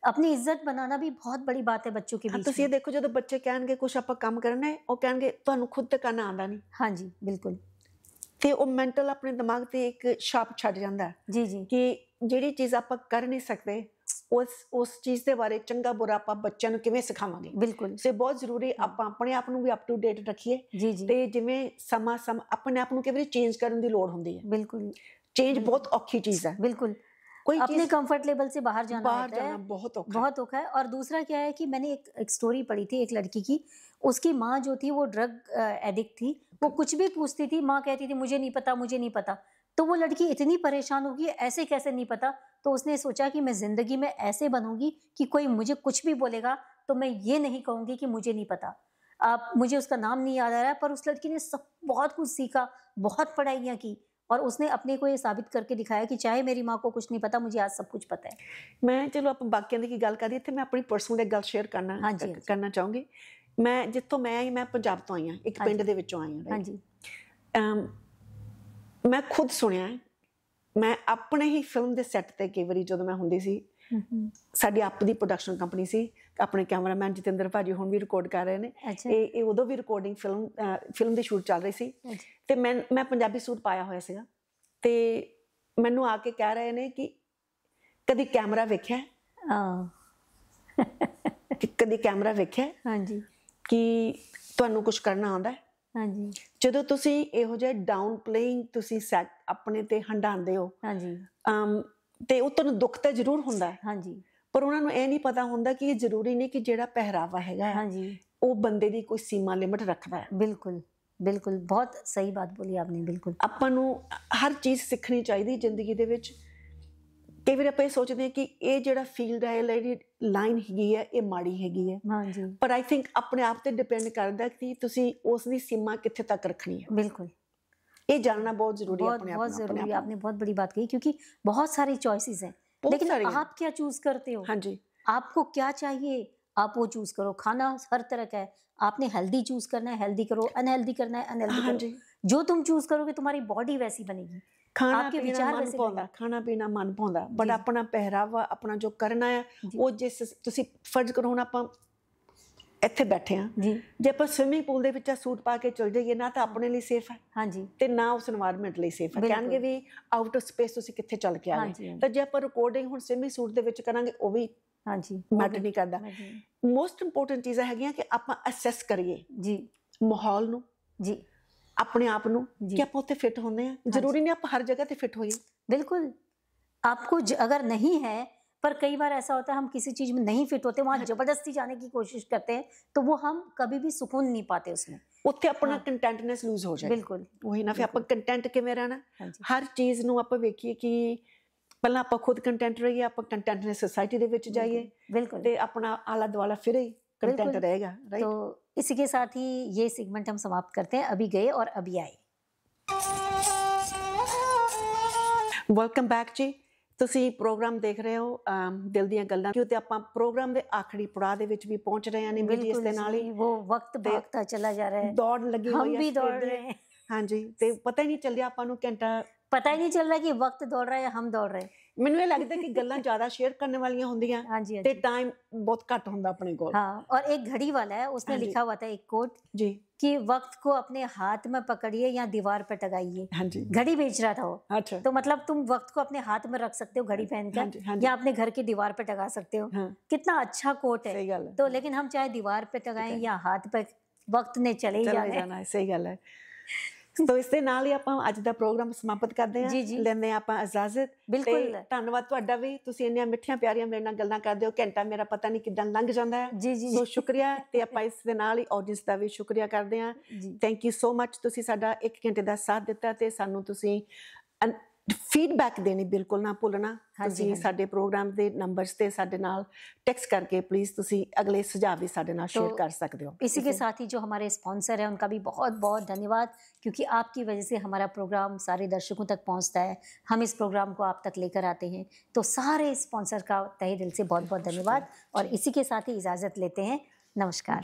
अपनी इज्जत बनाना भी बहुत बड़ी बात है बच्चों के बीच। ਤੁਸੀਂ ਇਹ ਦੇਖੋ, ਜਦੋਂ ਬੱਚੇ ਕਹਿਣਗੇ ਕੁਝ ਆਪਾਂ ਕੰਮ ਕਰਨਾ ਹੈ, ਉਹ ਕਹਿਣਗੇ ਤੁਹਾਨੂੰ ਖੁਦ ਤੇ ਕਰਨਾ ਆਉਂਦਾ ਨਹੀਂ। ਹਾਂਜੀ ਬਿਲਕੁਲ। ਤੇ ਉਹ ਮੈਂਟਲ ਆਪਣੇ ਦਿਮਾਗ ਤੇ ਇੱਕ ਛਾਪ ਛੱਡ ਜਾਂਦਾ ਜੀ ਜੀ, ਕਿ ਜਿਹੜੀ ਚੀਜ਼ ਆਪਾਂ ਕਰ ਨਹੀਂ ਸਕਦੇ, ਉਸ ਚੀਜ਼ ਦੇ ਬਾਰੇ ਚੰਗਾ ਬੁਰਾ ਆਪਾਂ ਬੱਚਿਆਂ ਨੂੰ ਕਿਵੇਂ ਸਿਖਾਵਾਂਗੇ। ਬਿਲਕੁਲ। ਸੇ ਬਹੁਤ ਜ਼ਰੂਰੀ ਆਪਾਂ ਆਪਣੇ ਆਪ ਨੂੰ ਵੀ ਅਪ ਟੂ ਡੇਟ ਰੱਖੀਏ। ਜੀ ਜੀ। ਤੇ ਜਿਵੇਂ ਸਮਾਂ ਆਪਣੇ ਆਪ ਨੂੰ ਕਈ ਵਾਰੀ ਚੇਂਜ ਕਰਨ ਦੀ ਲੋੜ ਹੁੰਦੀ ਹੈ। ਬਿਲकुल। ਚੇਂਜ ਬਹੁਤ ਔਖੀ चीज है। बिल्कुल। कोई अपने कंफर्ट लेवल से बाहर जाना बहुत औखा है। और दूसरा क्या है कि मैंने एक स्टोरी पढ़ी थी एक लड़की की, उसकी माँ जो थी वो ड्रग एडिक्ट थी। वो कुछ भी पूछती थी, माँ कहती थी मुझे नहीं पता, मुझे नहीं पता। तो वो लड़की इतनी परेशान होगी, ऐसे कैसे नहीं पता। तो उसने सोचा कि मैं जिंदगी में ऐसे बनूंगी कि कोई मुझे कुछ भी बोलेगा तो मैं ये नहीं कहूंगी कि मुझे नहीं पता। मुझे उसका नाम नहीं याद आ रहा है, पर उस लड़की ने बहुत कुछ सीखा, बहुत पढ़ाइयाँ की, और उसने अपने को ये साबित करके दिखाया कि चाहे मेरी माँ को कुछ नहीं पता, मुझे आज सब कुछ पता है। मैं चलो आप बाकियां दी गल करिए, इत्थे मैं अपनी पर्सनल एक गल शेयर करना चाहूँगी। मैं जित्थों मैं आई, मैं पंजाब तो आई हाँ, एक पिंड दे विचों आई हाँ। हाँ जी। मैं खुद सुनिया, मैं अपने ही फिल्म के सैट ते कई बारी जदों मैं हुंदी सी, साडी आप दी प्रोडक्शन कंपनी सी, अपने कैमरामैन जतिंदर भाजी हुण भी रिकॉर्ड कर रहे ने, ये उदों भी रिकॉर्डिंग फिल्म दी शूट चल रही सी, ते मैं पंजाबी सूट पाया होया सीगा, ਤੇ ਮੈਨੂੰ ਆ ਕੇ ਕਹਿ ਰਹੇ ਨੇ ਕਿ ਕਦੀ ਕੈਮਰਾ ਵੇਖਿਆ? ਕਦੀ ਕੈਮਰਾ ਵੇਖਿਆ? ਹਾਂਜੀ। ਕਿ ਤੁਹਾਨੂੰ ਕੁਝ ਕਰਨਾ ਆਉਂਦਾ? ਹਾਂਜੀ। ਜਦੋਂ ਤੁਸੀਂ ਇਹੋ ਜਿਹਾ ਡਾਊਨ ਪਲੇਇੰਗ ਤੁਸੀਂ ਸੈਟ ਆਪਣੇ ਤੇ ਹੰਡਾਉਂਦੇ ਹੋ, ਹਾਂਜੀ, ਤੇ ਉਹ ਤੁਹਾਨੂੰ ਦੁੱਖ ਤਾਂ ਜ਼ਰੂਰ ਹੁੰਦਾ, ਹਾਂਜੀ, ਪਰ ਉਹਨਾਂ ਨੂੰ ਇਹ ਨਹੀਂ ਪਤਾ ਹੁੰਦਾ ਕਿ ਇਹ ਜ਼ਰੂਰੀ ਨਹੀਂ ਕਿ ਜਿਹੜਾ ਪਹਿਰਾਵਾ ਹੈਗਾ ਹਾਂਜੀ, ਉਹ ਬੰਦੇ ਦੀ ਕੋਈ ਸੀਮਾ ਲਿਮਟ ਰੱਖਦਾ ਹੈ। ਬਿਲकुल बिल्कुल, बहुत सही बात बोली आपने। बिल्कुल ਆਪਾਂ ਨੂੰ ਹਰ ਚੀਜ਼ ਸਿੱਖਣੀ ਚਾਹੀਦੀ ਜ਼ਿੰਦਗੀ ਦੇ ਵਿੱਚ। ਕਈ ਵਾਰ ਆਪਾਂ ਇਹ ਸੋਚਦੇ ਹਾਂ ਕਿ ਇਹ ਜਿਹੜਾ ਫੀਲਡ ਹੈ, ਜਿਹੜੀ ਲਾਈਨ ਹੈਗੀ ਹੈ, ਇਹ ਮਾੜੀ ਹੈਗੀ ਹੈ, ਹਾਂਜੀ, ਪਰ ਆਈ ਥਿੰਕ ਆਪਣੇ ਆਪ ਤੇ ਡਿਪੈਂਡ ਕਰਦਾ ਕਿ ਤੁਸੀਂ ਉਸ ਦੀ ਸੀਮਾ ਕਿੱਥੇ ਤੱਕ ਰੱਖਣੀ ਹੈ। बिल्कुल, ਇਹ ਜਾਣਨਾ बहुत जरूरी है। अपने बहुत जरूरी। आपने बहुत बड़ी बात कही, क्योंकि बहुत सारी चॉइसेस हैं, लेकिन आप क्या चूज करते हो? हाँ जी, आपको क्या चाहिए आप वो चूज करो। खाना हर तरह का है, आपने हेल्दी चूज करना है हेल्दी करो, अनहेल्दी करना है अनहेल्दी करो। जो तुम चूज करोगे तुम्हारी बॉडी वैसी बनेगी, आपके विचार वैसे बनेंगे। खाना पीना मन पाਉਂਦਾ, ਬਟ ਆਪਣਾ ਪਹਿਰਾਵਾ, ਆਪਣਾ ਜੋ ਕਰਨਾ ਹੈ ਉਹ ਜਿਸ ਤੁਸੀਂ ਫਰਜ਼ ਕਰੋ। ਹੁਣ ਆਪਾਂ ਇੱਥੇ ਬੈਠੇ ਆ ਜੀ, ਜੇ ਆਪਾਂ ਸਵਿਮਿੰਗ ਪੂਲ ਦੇ ਵਿੱਚ ਸੂਟ ਪਾ ਕੇ ਚਲ ਜਾਈਏ ਨਾ ਤਾਂ ਆਪਣੇ ਲਈ ਸੇਫ ਹੈ, ਹਾਂਜੀ, ਤੇ ਨਾ ਉਸ এনवायरमेंट ਲਈ ਸੇਫ ਹੈ। ਕਹਿਣਗੇ ਵੀ ਆਊਟ ਆਫ ਸਪੇਸ ਤੁਸੀਂ ਕਿੱਥੇ ਚੱਲ ਕੇ ਆ ਗਏ। ਤਾਂ ਜੇ ਆਪਾਂ ਰਿਕਾਰਡਿੰਗ ਹੁਣ ਸਵਿਮਿੰਗ ਸੂਟ ਦੇ ਵਿੱਚ ਕਰਾਂਗੇ ਉਹ ਵੀ ਹਾਂਜੀ ਮੈਟਰ ਨਹੀਂ ਕਰਦਾ। ਮੋਸਟ ਇੰਪੋਰਟੈਂਟ ਚੀਜ਼ਾਂ ਹੈਗੀਆਂ ਕਿ ਆਪਾਂ ਅਸੈਸ ਕਰੀਏ ਜੀ ਮਾਹੌਲ ਨੂੰ, ਜੀ अपने आप ਨੂੰ ਕਿ ਆਪਾਂ ਉੱਥੇ ਫਿੱਟ ਹੁੰਦੇ ਆ। ਜ਼ਰੂਰੀ ਨਹੀਂ ਆਪਾਂ ਹਰ ਜਗ੍ਹਾ ਤੇ ਫਿੱਟ ਹੋਈਏ। बिल्कुल, आपको अगर नहीं है, पर कई बार ऐसा होता है हम किसी चीज में नहीं फिट होते, वहां जबरदस्ती जाने की कोशिश करते हैं, तो वो हम कभी भी सुकून नहीं पाते उसमें। ਉੱਥੇ ਆਪਣਾ ਕੰਟੈਂਟਨੈਸ ਲੂਜ਼ ਹੋ ਜਾਏ। ਬਿਲਕੁਲ ਉਹੀ ਨਾ, ਫਿਰ ਆਪਾਂ ਕੰਟੈਂਟ ਕਿਵੇਂ ਰਹਿਣਾ? ਹਰ ਚੀਜ਼ ਨੂੰ ਆਪਾਂ ਵੇਖੀਏ ਕਿ ਪਹਿਲਾਂ ਆਪਾਂ ਖੁਦ ਕੰਟੈਂਟ ਰਹੀਏ, ਆਪਾਂ ਕੰਟੈਂਟਨੈਸ ਸੋਸਾਇਟੀ ਦੇ ਵਿੱਚ ਜਾਈਏ, ਬਿਲਕੁਲ, ਤੇ ਆਪਣਾ ਆਲਾ ਦੁਆਲਾ ਫਿਰ ਹੀ कंटेंट रहेगा, राइट? तो इसी के साथ ही ये सेगमेंट हम समाप्त करते हैं। अभी गए और अभी आए। ਵੈਲਕਮ ਬੈਕ ਜੀ। ਤੁਸੀਂ ਪ੍ਰੋਗਰਾਮ ਦੇਖ ਰਹੇ ਹੋ ਦਿਲ ਦੀਆਂ ਗੱਲਾਂ, ਕਿਉਂਕਿ ਆਪਾਂ ਪ੍ਰੋਗਰਾਮ ਦੇ ਆਖਰੀ ਪੜਾਅ ਦੇ ਵਿੱਚ ਵੀ ਪਹੁੰਚ ਰਹੇ ਹਾਂ। ਨਿੰਮੀ ਜੀ, ਇਸ ਦੇ ਨਾਲ ਹੀ वो वक्त भागता चला जा रहा है, ਦੌੜ ਲੱਗੀ ਹੋਈ ਹੈ, हम भी दौड़ रहे हैं। ਹਾਂਜੀ, ਤੇ ਪਤਾ ਹੀ ਨਹੀਂ ਚੱਲਿਆ ਆਪਾਂ ਨੂੰ ਘੰਟਾ, पता ही नहीं चल रहा कि वक्त दौड़ रहा है या हम दौड़ रहे हैं। ਮੈਨੂੰ ਇਹ ਲੱਗਦਾ ਕਿ ਗੱਲਾਂ ਜ਼ਿਆਦਾ ਸ਼ੇਅਰ ਕਰਨ ਵਾਲੀਆਂ ਹੁੰਦੀਆਂ ਤੇ ਟਾਈਮ ਬਹੁਤ ਘੱਟ ਹੁੰਦਾ ਆਪਣੇ ਕੋਲ। हाँ, और एक घड़ी वाला है, उसने लिखा हुआ था एक कोट जी कि वक्त को अपने हाथ में पकड़िए या दीवार पर टंगाइए। हाँ जी, घड़ी बेच रहा था वो। अच्छा, तो मतलब तुम वक्त को अपने हाथ में रख सकते हो घड़ी पहनकर, या अपने घर की दीवार पे टंगा सकते हो। कितना अच्छा कोट है। तो लेकिन हम चाहे दीवार पे टंगाएं या हाथ पे, वक्त ने चले ही जाना है। सही गल है। तो इस दे नाल ही ਆਪਾਂ ਅੱਜ ਦਾ ਪ੍ਰੋਗਰਾਮ ਸਮਾਪਤ ਕਰਦੇ ਹਾਂ। ਲੈਂਦੇ ਆਪਾਂ ਇਜਾਜ਼ਤ। ਬਿਲਕੁਲ, ਧੰਨਵਾਦ ਤੁਹਾਡਾ ਵੀ, ਤੁਸੀਂ ਇੰਨੀਆਂ ਮਿੱਠੀਆਂ ਪਿਆਰੀਆਂ ਮੇਰੇ ਨਾਲ ਗੱਲਾਂ ਕਰਦੇ ਹੋ। ਘੰਟਾ ਮੇਰਾ ਪਤਾ ਨਹੀਂ ਕਿੱਦਾਂ ਲੰਘ ਜਾਂਦਾ ਹੈ। ਸੋ ਸ਼ੁਕਰੀਆ। ਤੇ ਆਪਾਂ ਇਸ ਦੇ ਨਾਲ ਹੀ ਆਡੀਅנס ਦਾ ਵੀ ਸ਼ੁਕਰੀਆ ਕਰਦੇ ਹਾਂ। Thank you so much. ਤੁਸੀਂ ਸਾਡਾ 1 ਘੰਟੇ ਦਾ ਸਾਥ ਦਿੱਤਾ ਤੇ ਸਾਨੂੰ ਤੁਸੀਂ ਫੀਡਬੈਕ ਦੇਣੀ ਬਿਲਕੁਲ ਨਾ ਭੁੱਲਣਾ। ਤੁਸੀਂ ਸਾਡੇ ਪ੍ਰੋਗਰਾਮ ਦੇ ਨੰਬਰਸ ਤੇ ਸਾਡੇ ਨਾਲ ਟੈਕਸਟ करके प्लीज ਤੁਸੀਂ ਅਗਲੇ ਸੁਝਾਅ ਵੀ ਸਾਡੇ ਨਾਲ शेयर कर सकते हो। इसी के साथ ही जो हमारे स्पॉन्सर हैं उनका भी बहुत बहुत धन्यवाद, क्योंकि आपकी वजह से हमारा प्रोग्राम सारे दर्शकों तक पहुंचता है, हम इस प्रोग्राम को आप तक लेकर आते हैं। तो सारे स्पॉन्सर का तहे दिल से बहुत बहुत धन्यवाद, और इसी के साथ ही इजाज़त लेते हैं। नमस्कार।